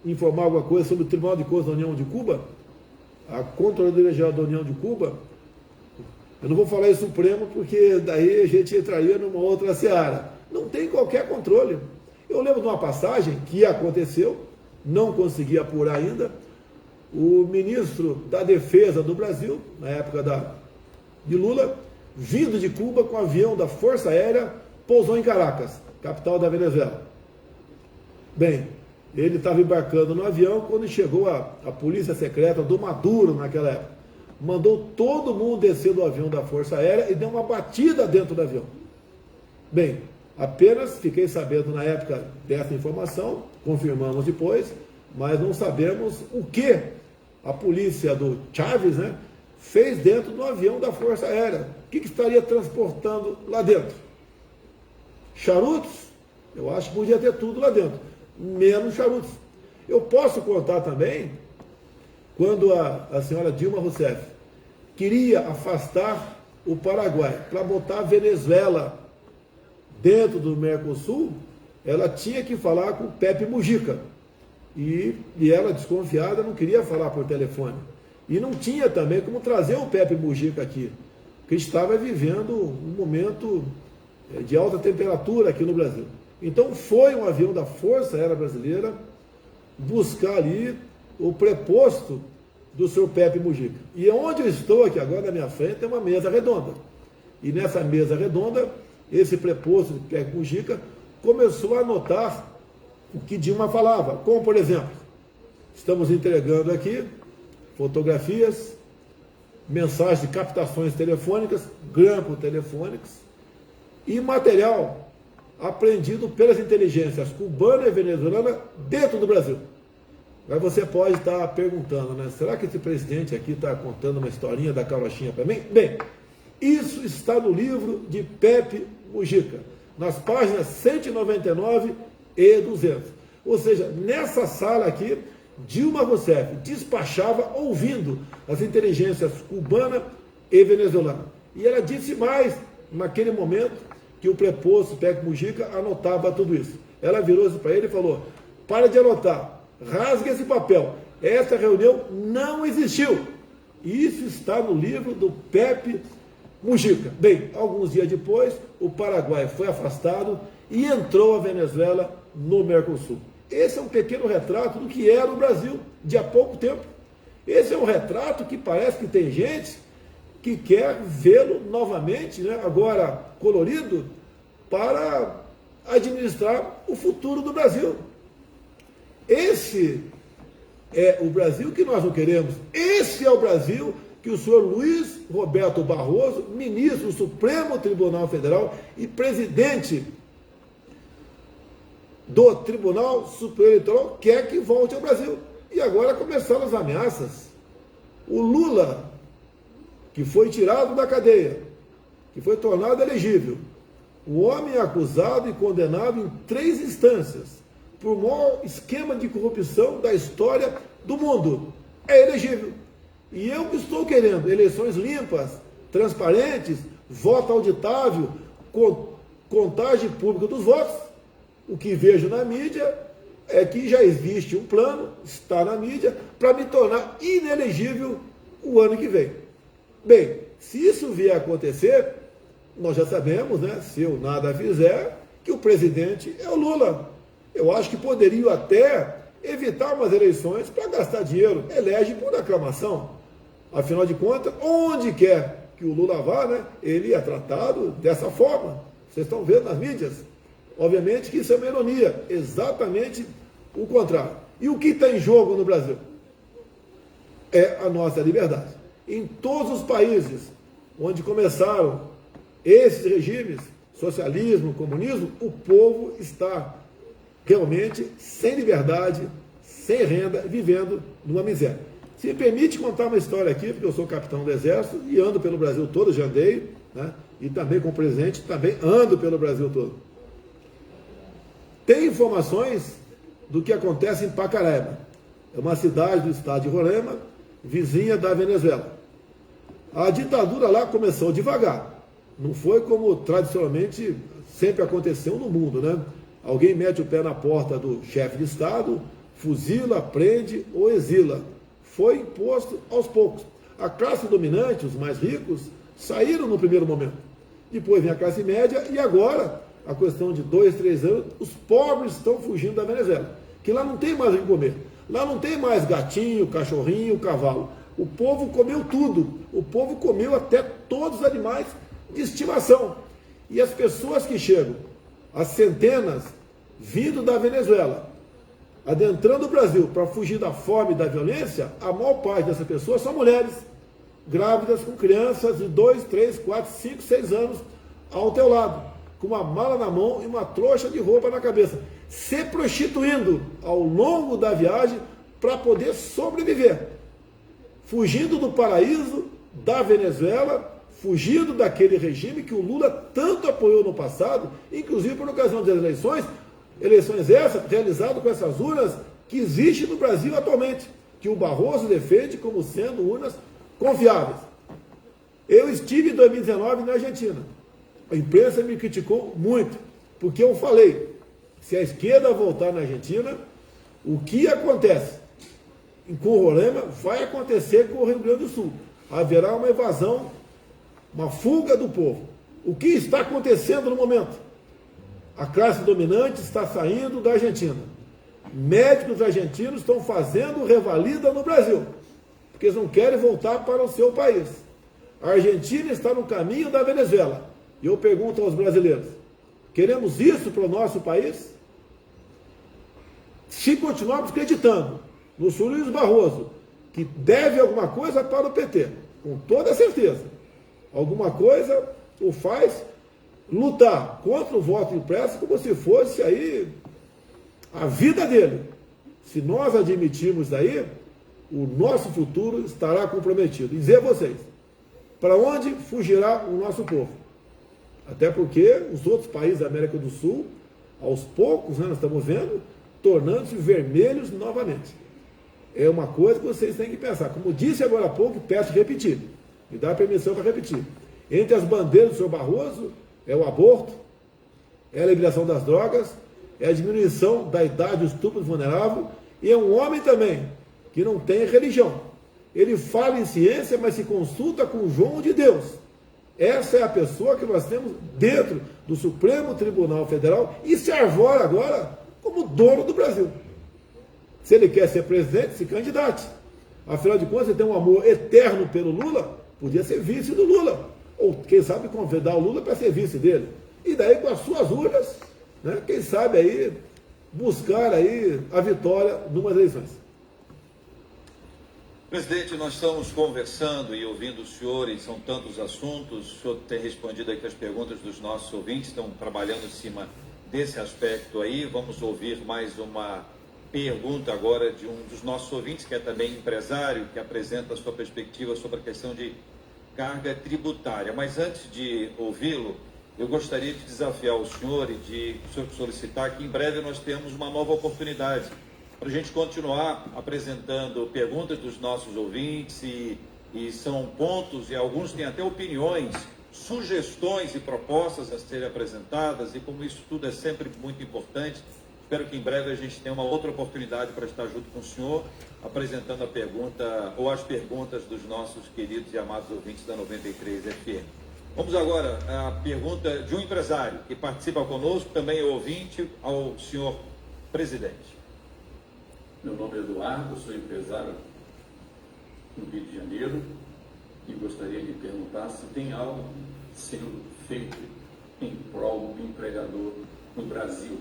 B: informar alguma coisa sobre o Tribunal de Contas da União de Cuba? A Controladoria Geral da União de Cuba? Eu não vou falar em Supremo, porque daí a gente entraria numa outra seara. Não tem qualquer controle. Eu lembro de uma passagem que aconteceu, não consegui apurar ainda, o ministro da Defesa do Brasil, na época de Lula, vindo de Cuba com o avião da Força Aérea, pousou em Caracas, capital da Venezuela. Bem, ele estava embarcando no avião quando chegou a polícia secreta do Maduro naquela época. Mandou todo mundo descer do avião da Força Aérea e deu uma batida dentro do avião. Bem, apenas fiquei sabendo na época dessa informação, confirmamos depois, mas não sabemos o que a polícia do Chávez, né, fez dentro do avião da Força Aérea. O que estaria transportando lá dentro? Charutos? Eu acho que podia ter tudo lá dentro, menos charutos. Eu posso contar também quando a senhora Dilma Rousseff queria afastar o Paraguai para botar a Venezuela dentro do Mercosul, ela tinha que falar com o Pepe Mujica. E ela, desconfiada, não queria falar por telefone. E não tinha também como trazer o Pepe Mujica aqui, porque estava vivendo um momento de alta temperatura aqui no Brasil. Então foi um avião da Força Aérea Brasileira buscar ali o preposto do senhor Pepe Mujica. E onde eu estou aqui agora, na minha frente, tem uma mesa redonda. E nessa mesa redonda, esse preposto do Pepe Mujica começou a anotar o que Dilma falava. Como, por exemplo, estamos entregando aqui fotografias, mensagens de captações telefônicas, grampos telefônicos e material apreendido pelas inteligências cubana e venezuelana dentro do Brasil. Aí você pode estar perguntando, né? Será que esse presidente aqui está contando uma historinha da carochinha para mim? Bem, isso está no livro de Pepe Mujica, nas páginas 199 e 200. Ou seja, nessa sala aqui, Dilma Rousseff despachava ouvindo as inteligências cubana e venezuelana. E ela disse mais, naquele momento, que o preposto Pepe Mujica anotava tudo isso. Ela virou-se para ele e falou: para de anotar, rasgue esse papel. Essa reunião não existiu. E isso está no livro do Pepe Mujica. Bem, alguns dias depois, o Paraguai foi afastado e entrou a Venezuela no Mercosul. Esse é um pequeno retrato do que era o Brasil de há pouco tempo. Esse é um retrato que parece que tem gente que quer vê-lo novamente, né, agora colorido, para administrar o futuro do Brasil. Esse é o Brasil que nós não queremos. Esse é o Brasil que o senhor Luiz Roberto Barroso, ministro do Supremo Tribunal Federal e presidente do Tribunal Superior Eleitoral, quer que volte ao Brasil. E agora começaram as ameaças. O Lula, que foi tirado da cadeia, que foi tornado elegível, o homem é acusado e condenado em 3 instâncias por maior esquema de corrupção da história do mundo. É elegível. E eu estou querendo eleições limpas, transparentes, voto auditável, contagem pública dos votos. O que vejo na mídia é que já existe um plano, está na mídia, para me tornar inelegível o ano que vem. Bem, se isso vier a acontecer, nós já sabemos, né, se eu nada fizer, que o presidente é o Lula. Eu acho que poderiam até evitar umas eleições para gastar dinheiro. Elege por aclamação. Afinal de contas, onde quer que o Lula vá, né, ele é tratado dessa forma. Vocês estão vendo nas mídias. Obviamente que isso é uma ironia, exatamente o contrário. E o que está em jogo no Brasil? É a nossa liberdade. Em todos os países onde começaram esses regimes, socialismo, comunismo, o povo está realmente sem liberdade, sem renda, vivendo numa miséria. Se me permite contar uma história aqui, porque eu sou capitão do Exército e ando pelo Brasil todo, já andei, né, e também com o presidente, também ando pelo Brasil todo. Tem informações do que acontece em Pacaraima. É uma cidade do estado de Roraima, vizinha da Venezuela. A ditadura lá começou devagar. Não foi como tradicionalmente sempre aconteceu no mundo, né? Alguém mete o pé na porta do chefe de Estado, fuzila, prende ou exila. Foi imposto aos poucos. A classe dominante, os mais ricos, saíram no primeiro momento. Depois vem a classe média e agora, a questão de 2, 3 anos, os pobres estão fugindo da Venezuela. Que lá não tem mais o que comer. Lá não tem mais gatinho, cachorrinho, cavalo. O povo comeu tudo. O povo comeu até todos os animais de estimação. E as pessoas que chegam, as centenas, vindo da Venezuela, adentrando o Brasil para fugir da fome e da violência, a maior parte dessas pessoas são mulheres grávidas com crianças de 2, 3, 4, 5, 6 anos ao teu lado, com uma mala na mão e uma trouxa de roupa na cabeça, se prostituindo ao longo da viagem para poder sobreviver, fugindo do paraíso da Venezuela, fugindo daquele regime que o Lula tanto apoiou no passado, inclusive por ocasião das eleições essas realizadas com essas urnas que existem no Brasil atualmente, que o Barroso defende como sendo urnas confiáveis. Eu estive em 2019 na Argentina. A imprensa me criticou muito, porque eu falei, se a esquerda voltar na Argentina, o que acontece com o Roraima vai acontecer com o Rio Grande do Sul. Haverá uma evasão, uma fuga do povo. O que está acontecendo no momento? A classe dominante está saindo da Argentina. Médicos argentinos estão fazendo revalida no Brasil, porque eles não querem voltar para o seu país. A Argentina está no caminho da Venezuela. E eu pergunto aos brasileiros, queremos isso para o nosso país? Se continuarmos acreditando no senhor Luiz Barroso, que deve alguma coisa para o PT, com toda certeza, alguma coisa o faz lutar contra o voto impresso como se fosse aí a vida dele. Se nós admitirmos daí, o nosso futuro estará comprometido. E dizer a vocês, para onde fugirá o nosso povo? Até porque os outros países da América do Sul, aos poucos, né, nós estamos vendo, tornando-se vermelhos novamente. É uma coisa que vocês têm que pensar. Como disse agora há pouco, peço repetir. Me dá permissão para repetir. Entre as bandeiras do senhor Barroso, é o aborto, é a liberação das drogas, é a diminuição da idade do estupro vulnerável, e é um homem também que não tem religião. Ele fala em ciência, mas se consulta com o João de Deus. Essa é a pessoa que nós temos dentro do Supremo Tribunal Federal e se arvora agora como dono do Brasil. Se ele quer ser presidente, se candidate. Afinal de contas, ele tem um amor eterno pelo Lula, podia ser vice do Lula. Ou, quem sabe, convidar o Lula para ser vice dele. E daí, com as suas urnas, né, quem sabe aí, buscar aí a vitória numas eleições.
A: Presidente, nós estamos conversando e ouvindo o senhor, e são tantos assuntos, o senhor tem respondido aqui as perguntas dos nossos ouvintes, estão trabalhando em cima desse aspecto aí. Vamos ouvir mais uma pergunta agora de um dos nossos ouvintes, que é também empresário, que apresenta a sua perspectiva sobre a questão de carga tributária. Mas antes de ouvi-lo, eu gostaria de desafiar o senhor e de solicitar que em breve nós temos uma nova oportunidade para a gente continuar apresentando perguntas dos nossos ouvintes e são pontos, e alguns têm até opiniões, sugestões e propostas a serem apresentadas, e como isso tudo é sempre muito importante, espero que em breve a gente tenha uma outra oportunidade para estar junto com o senhor, apresentando a pergunta ou as perguntas dos nossos queridos e amados ouvintes da 93 FM. Vamos agora à pergunta de um empresário que participa conosco, também é ouvinte, ao senhor presidente.
E: Meu nome é Eduardo, sou empresário no Rio de Janeiro e gostaria de perguntar se tem algo sendo feito em prol do empregador no Brasil.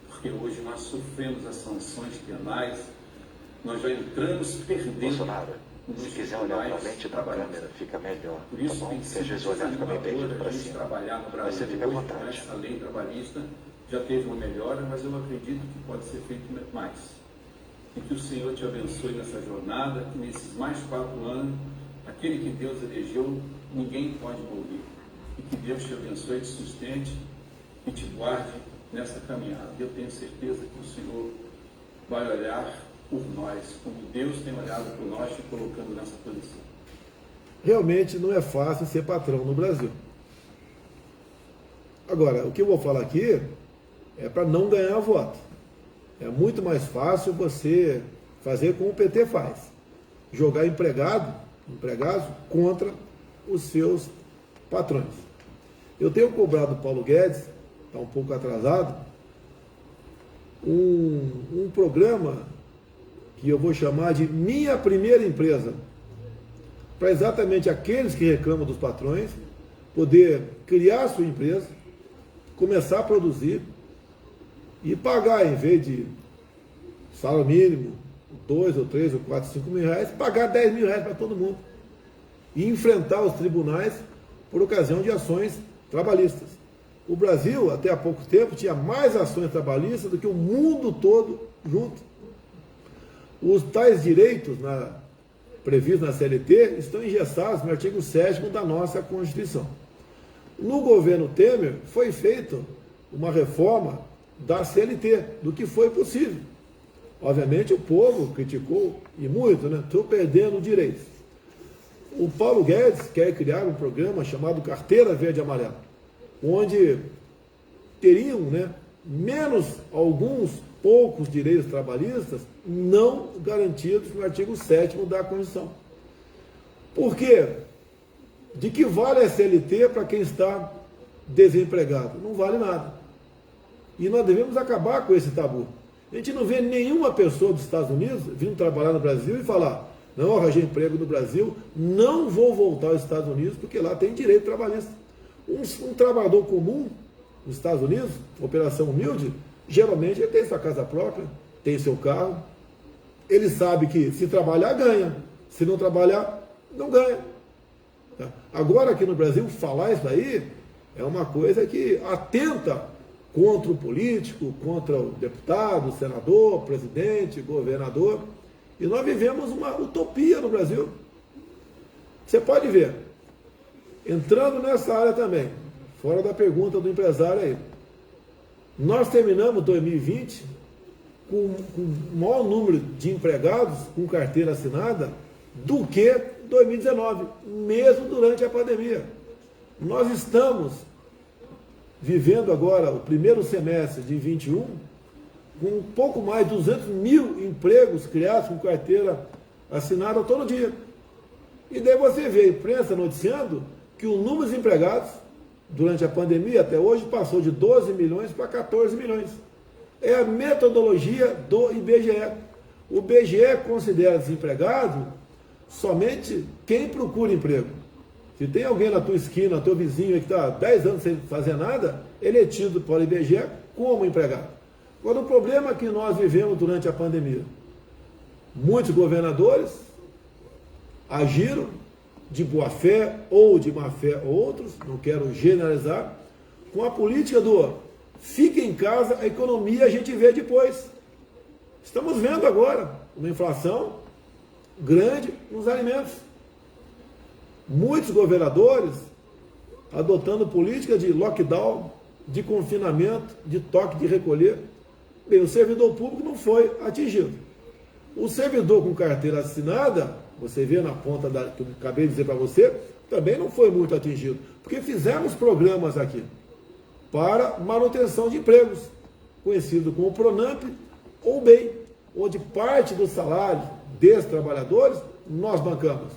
E: Porque hoje nós sofremos as sanções penais, nós já entramos perdendo.
F: Bolsonaro, se quiser olhar para a lente da câmera, fica melhor.
E: Por isso,
F: tá bom?
E: tem
F: Porque às vezes olhar fica meio perdido para cima.
E: Trabalhar no Brasil.
F: Mas você fica à
E: hoje,
F: vontade.
E: essa lei trabalhista já teve uma melhora, mas eu acredito que pode ser feito mais. E que o Senhor te abençoe nessa jornada, que nesses mais 4 anos, aquele que Deus elegeu, ninguém pode morrer. e que Deus te abençoe, te sustente e te guarde nessa caminhada. Eu tenho certeza que o Senhor vai olhar por nós, como Deus tem olhado por nós, te colocando nessa posição.
B: Realmente não é fácil ser patrão no Brasil. Agora, o que eu vou falar aqui é para não ganhar voto. É muito mais fácil você fazer como o PT faz. Jogar empregados contra os seus patrões. Eu tenho cobrado do Paulo Guedes, está um pouco atrasado, um programa que eu vou chamar de Minha Primeira Empresa, para exatamente aqueles que reclamam dos patrões poder criar sua empresa, começar a produzir e pagar, em vez de salário mínimo, 2 ou 3 ou 4, 5 mil reais, pagar 10 mil reais para todo mundo e enfrentar os tribunais por ocasião de ações trabalhistas. O Brasil, até há pouco tempo, tinha mais ações trabalhistas do que o mundo todo junto. Os tais direitos previstos na CLT estão engessados no artigo 7º da nossa Constituição. No governo Temer foi feita uma reforma da CLT, do que foi possível. Obviamente o povo criticou, e muito, né? Estou perdendo direitos. O Paulo Guedes quer criar um programa chamado Carteira Verde e Amarela, onde teriam, né, menos alguns poucos direitos trabalhistas não garantidos no artigo 7º da Constituição. Por quê? De que vale a CLT para quem está desempregado? Não vale nada. E nós devemos acabar com esse tabu. A gente não vê nenhuma pessoa dos Estados Unidos vindo trabalhar no Brasil e falar: não, arranjei emprego no Brasil, não vou voltar aos Estados Unidos porque lá tem direito trabalhista. Um trabalhador comum nos Estados Unidos, operação humilde, geralmente ele tem sua casa própria, tem seu carro, ele sabe que se trabalhar, ganha, se não trabalhar, não ganha. Agora aqui no Brasil, falar isso aí é uma coisa que atenta contra o político, contra o deputado, o senador, o presidente, governador, e nós vivemos uma utopia no Brasil. Você pode ver, entrando nessa área também, fora da pergunta do empresário aí, nós terminamos 2020 com o maior número de empregados com carteira assinada do que 2019, mesmo durante a pandemia. Nós estamos vivendo agora o primeiro semestre de 2021 com um pouco mais de 200 mil empregos criados com carteira assinada todo dia. E daí você vê a imprensa noticiando que o número de empregados durante a pandemia até hoje passou de 12 milhões para 14 milhões. É a metodologia do IBGE. O IBGE considera desempregado somente quem procura emprego. Se tem alguém na tua esquina, teu vizinho que está há 10 anos sem fazer nada, ele é tido pelo IBGE como empregado. Agora, o problema que nós vivemos durante a pandemia, muitos governadores agiram de boa fé ou de má fé, outros, não quero generalizar, com a política do fique em casa, a economia a gente vê depois. Estamos vendo agora uma inflação grande nos alimentos. Muitos governadores adotando política de lockdown, de confinamento, de toque de recolher. Bem, o servidor público não foi atingido. O servidor com carteira assinada, você vê na ponta que eu acabei de dizer para você, também não foi muito atingido, porque fizemos programas aqui para manutenção de empregos, conhecido como Pronamp ou BEM, onde parte do salário desses trabalhadores nós bancamos,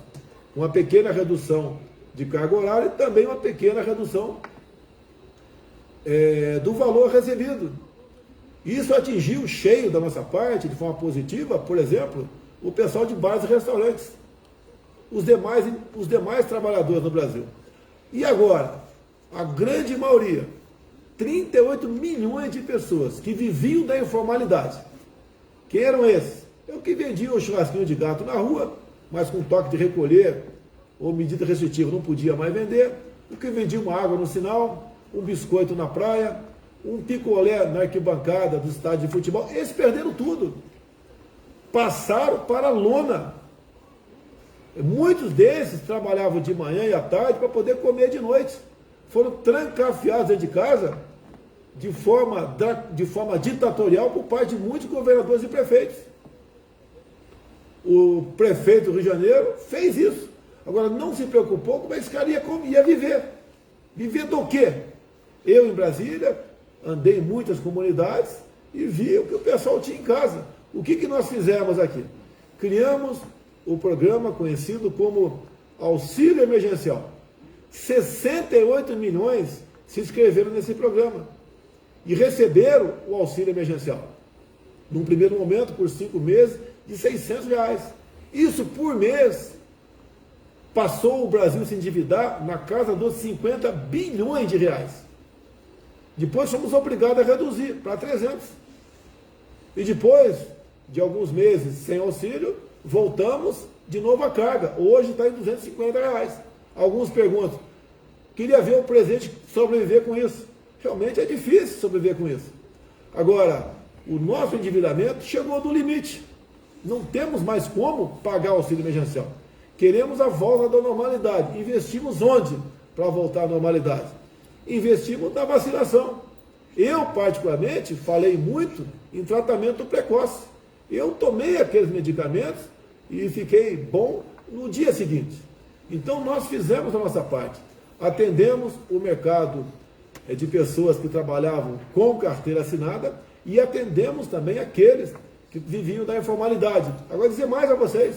B: uma pequena redução de carga horária e também uma pequena redução do valor recebido. Isso atingiu cheio da nossa parte, de forma positiva, por exemplo, o pessoal de bares e restaurantes, os demais trabalhadores no Brasil. E agora, a grande maioria, 38 milhões de pessoas que viviam da informalidade. Quem eram esses? Eu que vendia o churrasquinho de gato na rua, mas com toque de recolher ou medida restritiva não podia mais vender, o que vendia uma água no sinal, um biscoito na praia, um picolé na arquibancada do estádio de futebol. Eles perderam tudo. Passaram para a lona. Muitos desses trabalhavam de manhã e à tarde para poder comer de noite. foram trancafiados dentro de casa de forma ditatorial por parte de muitos governadores e prefeitos. O prefeito do Rio de Janeiro fez isso. Agora, não se preocupou como esse cara ia viver. Viver do quê? Eu, em Brasília, andei em muitas comunidades e vi o que o pessoal tinha em casa. O que nós fizemos aqui? Criamos o programa conhecido como Auxílio Emergencial. 68 milhões se inscreveram nesse programa e receberam o auxílio emergencial. Num primeiro momento, por 5 meses, de R$600. Isso por mês passou o Brasil a se endividar na casa dos 50 bilhões de reais. Depois fomos obrigados a reduzir para 300. E depois de alguns meses sem auxílio, voltamos de novo à carga. Hoje está em R$250. Alguns perguntam, queria ver o presidente sobreviver com isso. Realmente é difícil sobreviver com isso. Agora, o nosso endividamento chegou no limite. Não temos mais como pagar o auxílio emergencial. Queremos a volta da normalidade. Investimos onde para voltar à normalidade? Investimos na vacinação. Eu, particularmente, falei muito em tratamento precoce. Eu tomei aqueles medicamentos e fiquei bom no dia seguinte. Então, nós fizemos a nossa parte. Atendemos o mercado de pessoas que trabalhavam com carteira assinada e atendemos também aqueles que viviam da informalidade. Agora, dizer mais a vocês,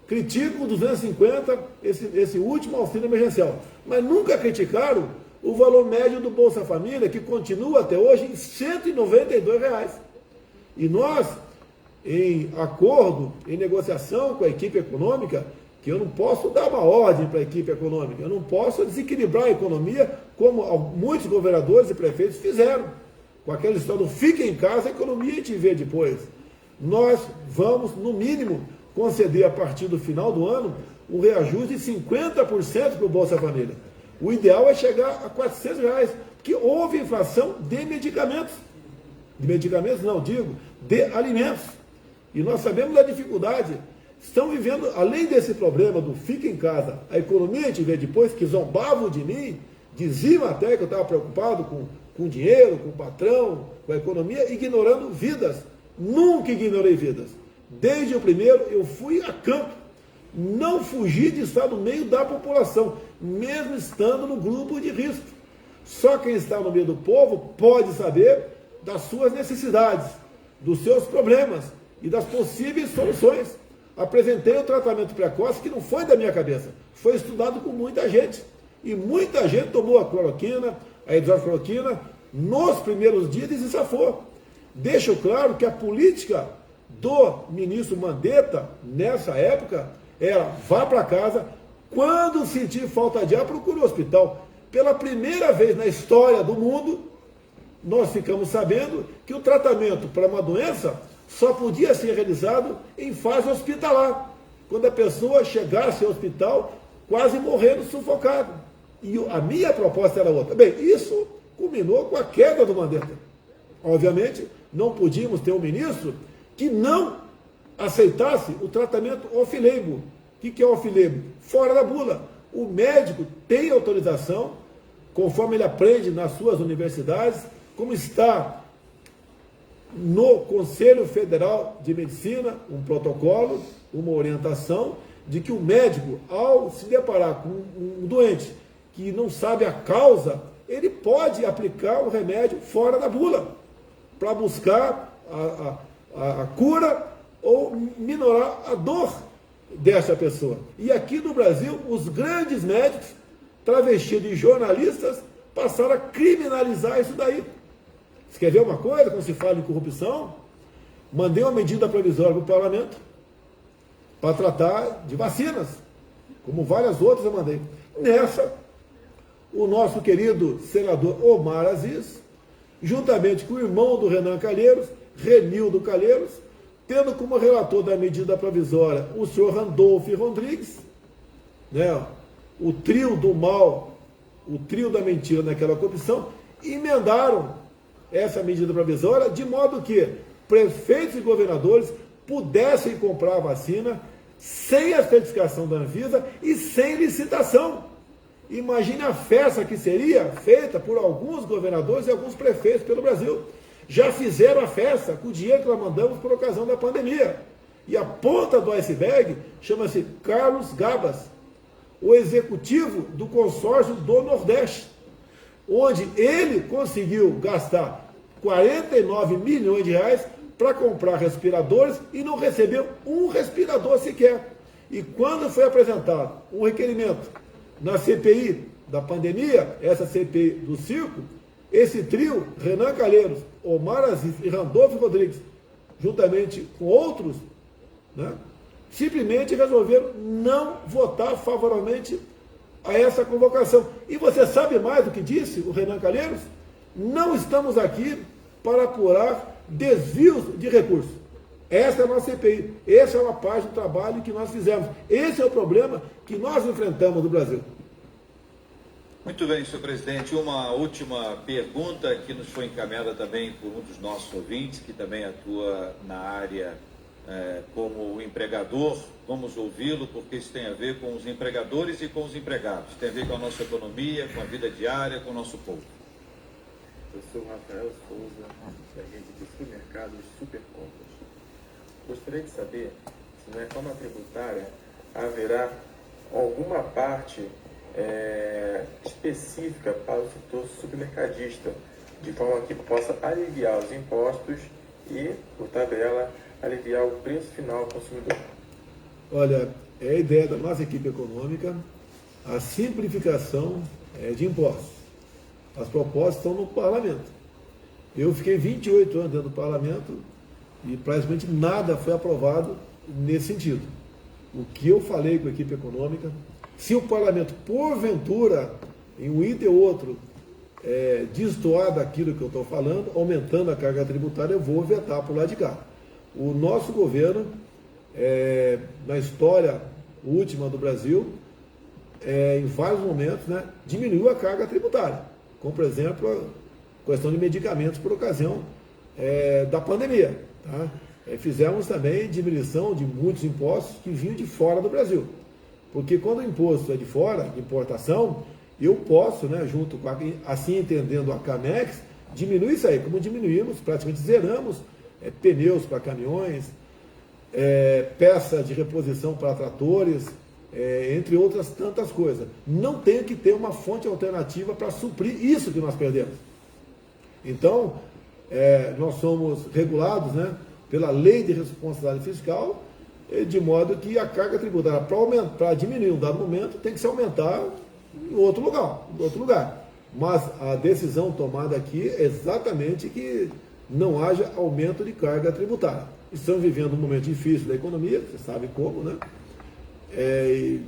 B: critico o 250, esse último auxílio emergencial, mas nunca criticaram o valor médio do Bolsa Família, que continua até hoje em R$192. E nós, em acordo, em negociação com a equipe econômica, que eu não posso dar uma ordem para a equipe econômica, eu não posso desequilibrar a economia, como muitos governadores e prefeitos fizeram, com aquela história do fica em casa, a economia a gente vê depois. Nós vamos, no mínimo, conceder a partir do final do ano um reajuste de 50% para o Bolsa Família. O ideal é chegar a R$400, porque houve inflação de medicamentos. De medicamentos não, digo, de alimentos. E nós sabemos da dificuldade. Estão vivendo, além desse problema do fica em casa, a economia a gente vê depois, que zombavam de mim, diziam até que eu estava preocupado com dinheiro, com o patrão, com a economia, ignorando vidas. Nunca ignorei vidas. Desde o primeiro eu fui a campo. Não fugi de estar no meio da população, mesmo estando no grupo de risco. Só quem está no meio do povo pode saber das suas necessidades, dos seus problemas e das possíveis soluções. Apresentei o tratamento precoce que não foi da minha cabeça, foi estudado com muita gente. E muita gente tomou a cloroquina, a hidroxicloroquina, nos primeiros dias e se safou. Deixo claro que a política do ministro Mandetta, nessa época, era vá para casa, quando sentir falta de ar, procure o hospital. Pela primeira vez na história do mundo, nós ficamos sabendo que o tratamento para uma doença só podia ser realizado em fase hospitalar, quando a pessoa chegasse ao hospital quase morrendo sufocado. E a minha proposta era outra. Bem, isso culminou com a queda do Mandetta. Obviamente, não podíamos ter um ministro que não aceitasse o tratamento off-label. O que é off-label? Fora da bula. O médico tem autorização, conforme ele aprende nas suas universidades, como está no Conselho Federal de Medicina, um protocolo, uma orientação, de que o médico, ao se deparar com um doente que não sabe a causa, ele pode aplicar o remédio fora da bula, para buscar a cura ou minorar a dor dessa pessoa. E aqui no Brasil, os grandes médicos, travestidos de jornalistas, passaram a criminalizar isso daí. Você quer ver uma coisa, quando se fala em corrupção? Mandei uma medida provisória para o parlamento para tratar de vacinas, como várias outras eu mandei. Nessa, o nosso querido senador Omar Aziz, juntamente com o irmão do Renan Calheiros, Renildo Calheiros, tendo como relator da medida provisória o senhor Randolfo Rodrigues, né, o trio do mal, o trio da mentira naquela corrupção, emendaram essa medida provisória de modo que prefeitos e governadores pudessem comprar a vacina sem a certificação da Anvisa e sem licitação. Imagine a festa que seria feita por alguns governadores e alguns prefeitos pelo Brasil. Já fizeram a festa com o dinheiro que nós mandamos por ocasião da pandemia. E a ponta do iceberg chama-se Carlos Gabas, o executivo do consórcio do Nordeste, onde ele conseguiu gastar 49 milhões de reais para comprar respiradores e não recebeu um respirador sequer. E quando foi apresentado um requerimento na CPI da pandemia, essa CPI do circo, esse trio, Renan Calheiros, Omar Aziz e Randolfo Rodrigues, juntamente com outros, né, simplesmente resolveram não votar favoravelmente a essa convocação. E você sabe mais do que disse o Renan Calheiros? Não estamos aqui para apurar desvios de recursos. Essa é a nossa CPI. Essa é uma parte do trabalho que nós fizemos. Esse é o problema que nós enfrentamos no Brasil.
A: Muito bem, senhor presidente. Uma última pergunta que nos foi encaminhada também por um dos nossos ouvintes, que também atua na área como empregador. Vamos ouvi-lo, porque isso tem a ver com os empregadores e com os empregados. Tem a ver com a nossa economia, com a vida diária, com o nosso povo.
G: Eu sou Rafael Souza, da rede de supermercados Supercompras. Gostaria de saber se na reforma tributária haverá alguma parte específica para o setor supermercadista, de forma que possa aliviar os impostos e, por tabela, aliviar o preço final ao consumidor.
B: Olha, é a ideia da nossa equipe econômica a simplificação de impostos. As propostas estão no parlamento. Eu fiquei 28 anos dentro do parlamento e praticamente nada foi aprovado nesse sentido. O que eu falei com a equipe econômica, se o parlamento, porventura, em um item ou outro, destoar daquilo que eu estou falando, aumentando a carga tributária, eu vou vetar por lá de cá. O nosso governo, na história última do Brasil, em vários momentos, né, diminuiu a carga tributária, como, por exemplo, a questão de medicamentos por ocasião da pandemia. Tá? Fizemos também diminuição de muitos impostos que vinham de fora do Brasil. Porque quando o imposto é de fora, de importação, eu posso, né, junto com assim entendendo a Camex, diminuir isso aí, como diminuímos, praticamente zeramos pneus para caminhões, peças de reposição para tratores, entre outras tantas coisas. Não tem que ter uma fonte alternativa para suprir isso que nós perdemos. Então, nós somos regulados, né, pela lei de responsabilidade fiscal, de modo que a carga tributária, para diminuir em um dado momento, tem que se aumentar em outro lugar. Mas a decisão tomada aqui é exatamente que não haja aumento de carga tributária. Estamos vivendo um momento difícil da economia, você sabe como, né? E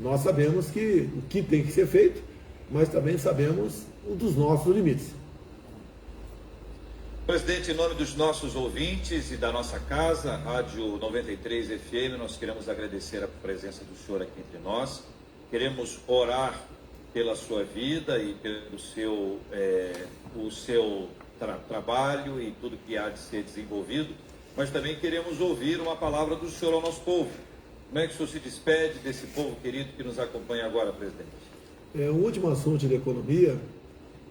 B: nós sabemos que o que tem que ser feito, mas também sabemos dos nossos limites.
A: Presidente, em nome dos nossos ouvintes e da nossa casa, Rádio 93 FM, nós queremos agradecer a presença do senhor aqui entre nós. Queremos orar pela sua vida e pelo seu trabalho e tudo que há de ser desenvolvido, mas também queremos ouvir uma palavra do senhor ao nosso povo. Como é que o senhor se despede desse povo querido que nos acompanha agora, presidente?
B: O último assunto de economia,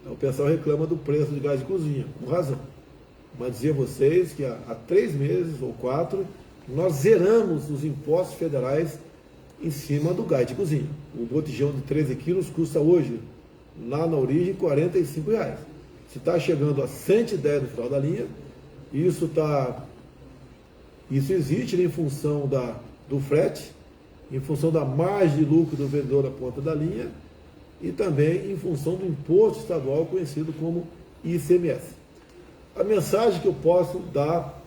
B: o pessoal reclama do preço de gás de cozinha, com razão. Mas dizer a vocês que há 3 meses ou 4, nós zeramos os impostos federais em cima do gás de cozinha. O botijão de 13 quilos custa hoje, lá na origem, R$ 45. Se está chegando a 110 no final da linha, isso existe, né, em função do frete, em função da margem de lucro do vendedor na ponta da linha e também em função do imposto estadual conhecido como ICMS. A mensagem que eu posso dar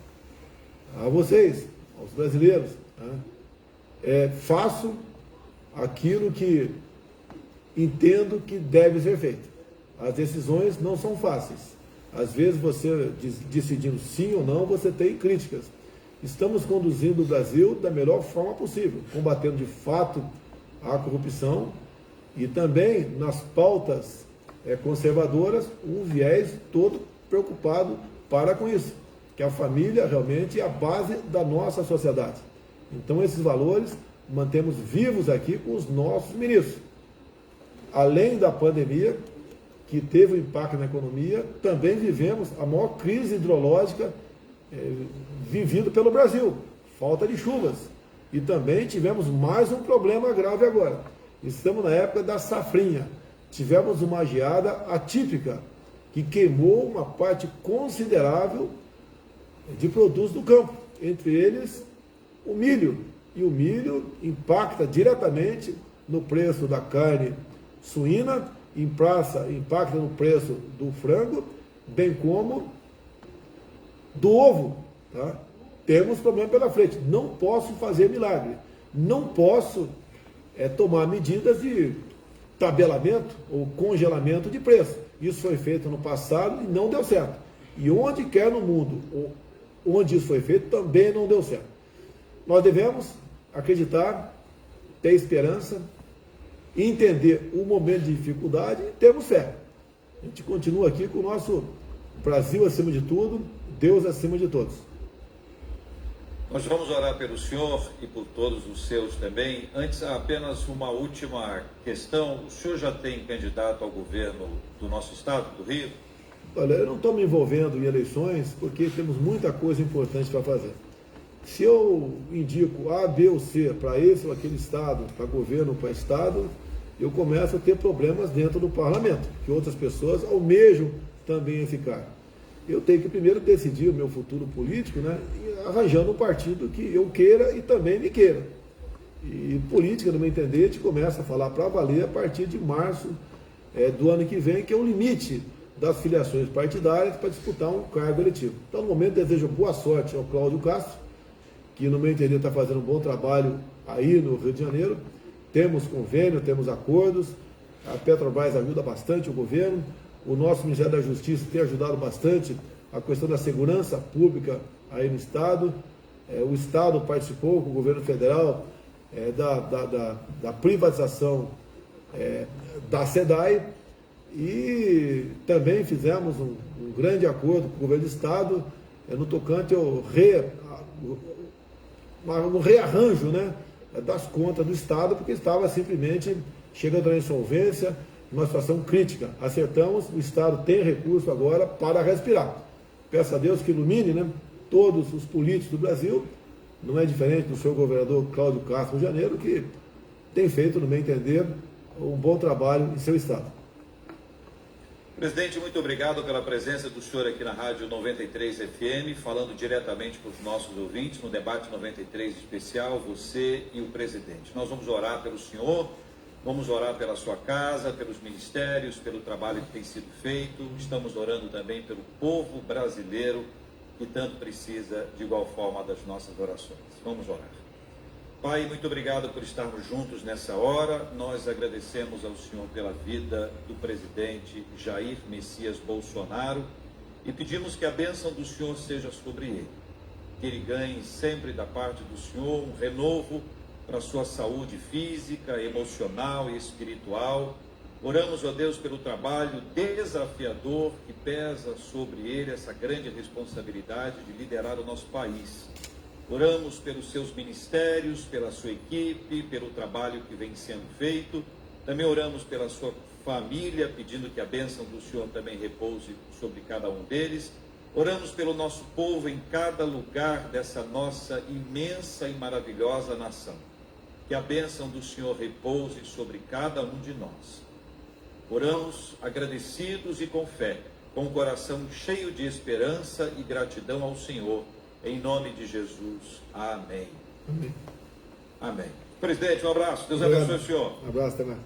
B: a vocês, aos brasileiros, né, faço aquilo que entendo que deve ser feito. As decisões não são fáceis. Às vezes você decidindo sim ou não, você tem críticas. Estamos conduzindo o Brasil da melhor forma possível, combatendo de fato a corrupção e também nas pautas conservadoras um viés todo preocupado com isso, que a família realmente é a base da nossa sociedade. Então esses valores mantemos vivos aqui com os nossos ministros. além da pandemia, que teve um impacto na economia, também vivemos a maior crise hidrológica vivida pelo Brasil, falta de chuvas. E também tivemos mais um problema grave agora. Estamos na época da safrinha. Tivemos uma geada atípica, que queimou uma parte considerável de produtos do campo, entre eles o milho. E o milho impacta diretamente no preço da carne suína, impacta no preço do frango, bem como do ovo. Tá? Temos problema pela frente. Não posso fazer milagre. Não posso tomar medidas de tabelamento ou congelamento de preço. Isso foi feito no passado e não deu certo. E onde quer no mundo, onde isso foi feito, também não deu certo. Nós devemos acreditar, ter esperança, entender o momento de dificuldade e termos fé. A gente continua aqui com o nosso Brasil acima de tudo, Deus acima de todos.
A: Nós vamos orar pelo senhor e por todos os seus também. Antes, apenas uma última questão. O senhor já tem candidato ao governo do nosso estado, do Rio?
B: Olha, eu não estou me envolvendo em eleições porque temos muita coisa importante para fazer. Se eu indico A, B ou C para esse ou aquele estado, para governo ou para estado, eu começo a ter problemas dentro do parlamento, que outras pessoas almejam também ficar. Eu tenho que primeiro decidir o meu futuro político, né, arranjando um partido que eu queira e também me queira. E política, no meu entender, a gente começa a falar para valer a partir de março do ano que vem, que é o limite das filiações partidárias para disputar um cargo eletivo. Então, no momento, desejo boa sorte ao Cláudio Castro, que, no meu entender, está fazendo um bom trabalho aí no Rio de Janeiro. Temos convênio, temos acordos, a Petrobras ajuda bastante o governo, o nosso Ministério da Justiça tem ajudado bastante a questão da segurança pública aí no Estado. O Estado participou com o governo federal da privatização da SEDAI e também fizemos um grande acordo com o governo do Estado no tocante ao um rearranjo, né, das contas do Estado, porque estava simplesmente chegando à insolvência, uma situação crítica. Acertamos, o Estado tem recurso agora para respirar. Peço a Deus que ilumine, né, todos os políticos do Brasil, não é diferente do senhor governador Cláudio Castro de Janeiro, que tem feito, no meu entender, um bom trabalho em seu Estado.
A: Presidente, muito obrigado pela presença do senhor aqui na Rádio 93 FM, falando diretamente para os nossos ouvintes no Debate 93 especial, você e o presidente. Nós vamos orar pelo senhor, vamos orar pela sua casa, pelos ministérios, pelo trabalho que tem sido feito. Estamos orando também pelo povo brasileiro que tanto precisa, de igual forma, das nossas orações. Vamos orar. Pai, muito obrigado por estarmos juntos nessa hora. Nós agradecemos ao Senhor pela vida do presidente Jair Messias Bolsonaro e pedimos que a bênção do Senhor seja sobre ele. Que ele ganhe sempre da parte do Senhor um renovo para a sua saúde física, emocional e espiritual. Oramos, ó Deus, pelo trabalho desafiador que pesa sobre ele essa grande responsabilidade de liderar o nosso país. Oramos pelos seus ministérios, pela sua equipe, pelo trabalho que vem sendo feito. Também oramos pela sua família, pedindo que a bênção do Senhor também repouse sobre cada um deles. Oramos pelo nosso povo em cada lugar dessa nossa imensa e maravilhosa nação. Que a bênção do Senhor repouse sobre cada um de nós. Oramos agradecidos e com fé, com o coração cheio de esperança e gratidão ao Senhor. Em nome de Jesus. Amém.
B: Amém.
A: Amém. Presidente, um abraço. Deus abençoe o senhor.
B: Um abraço, até mais.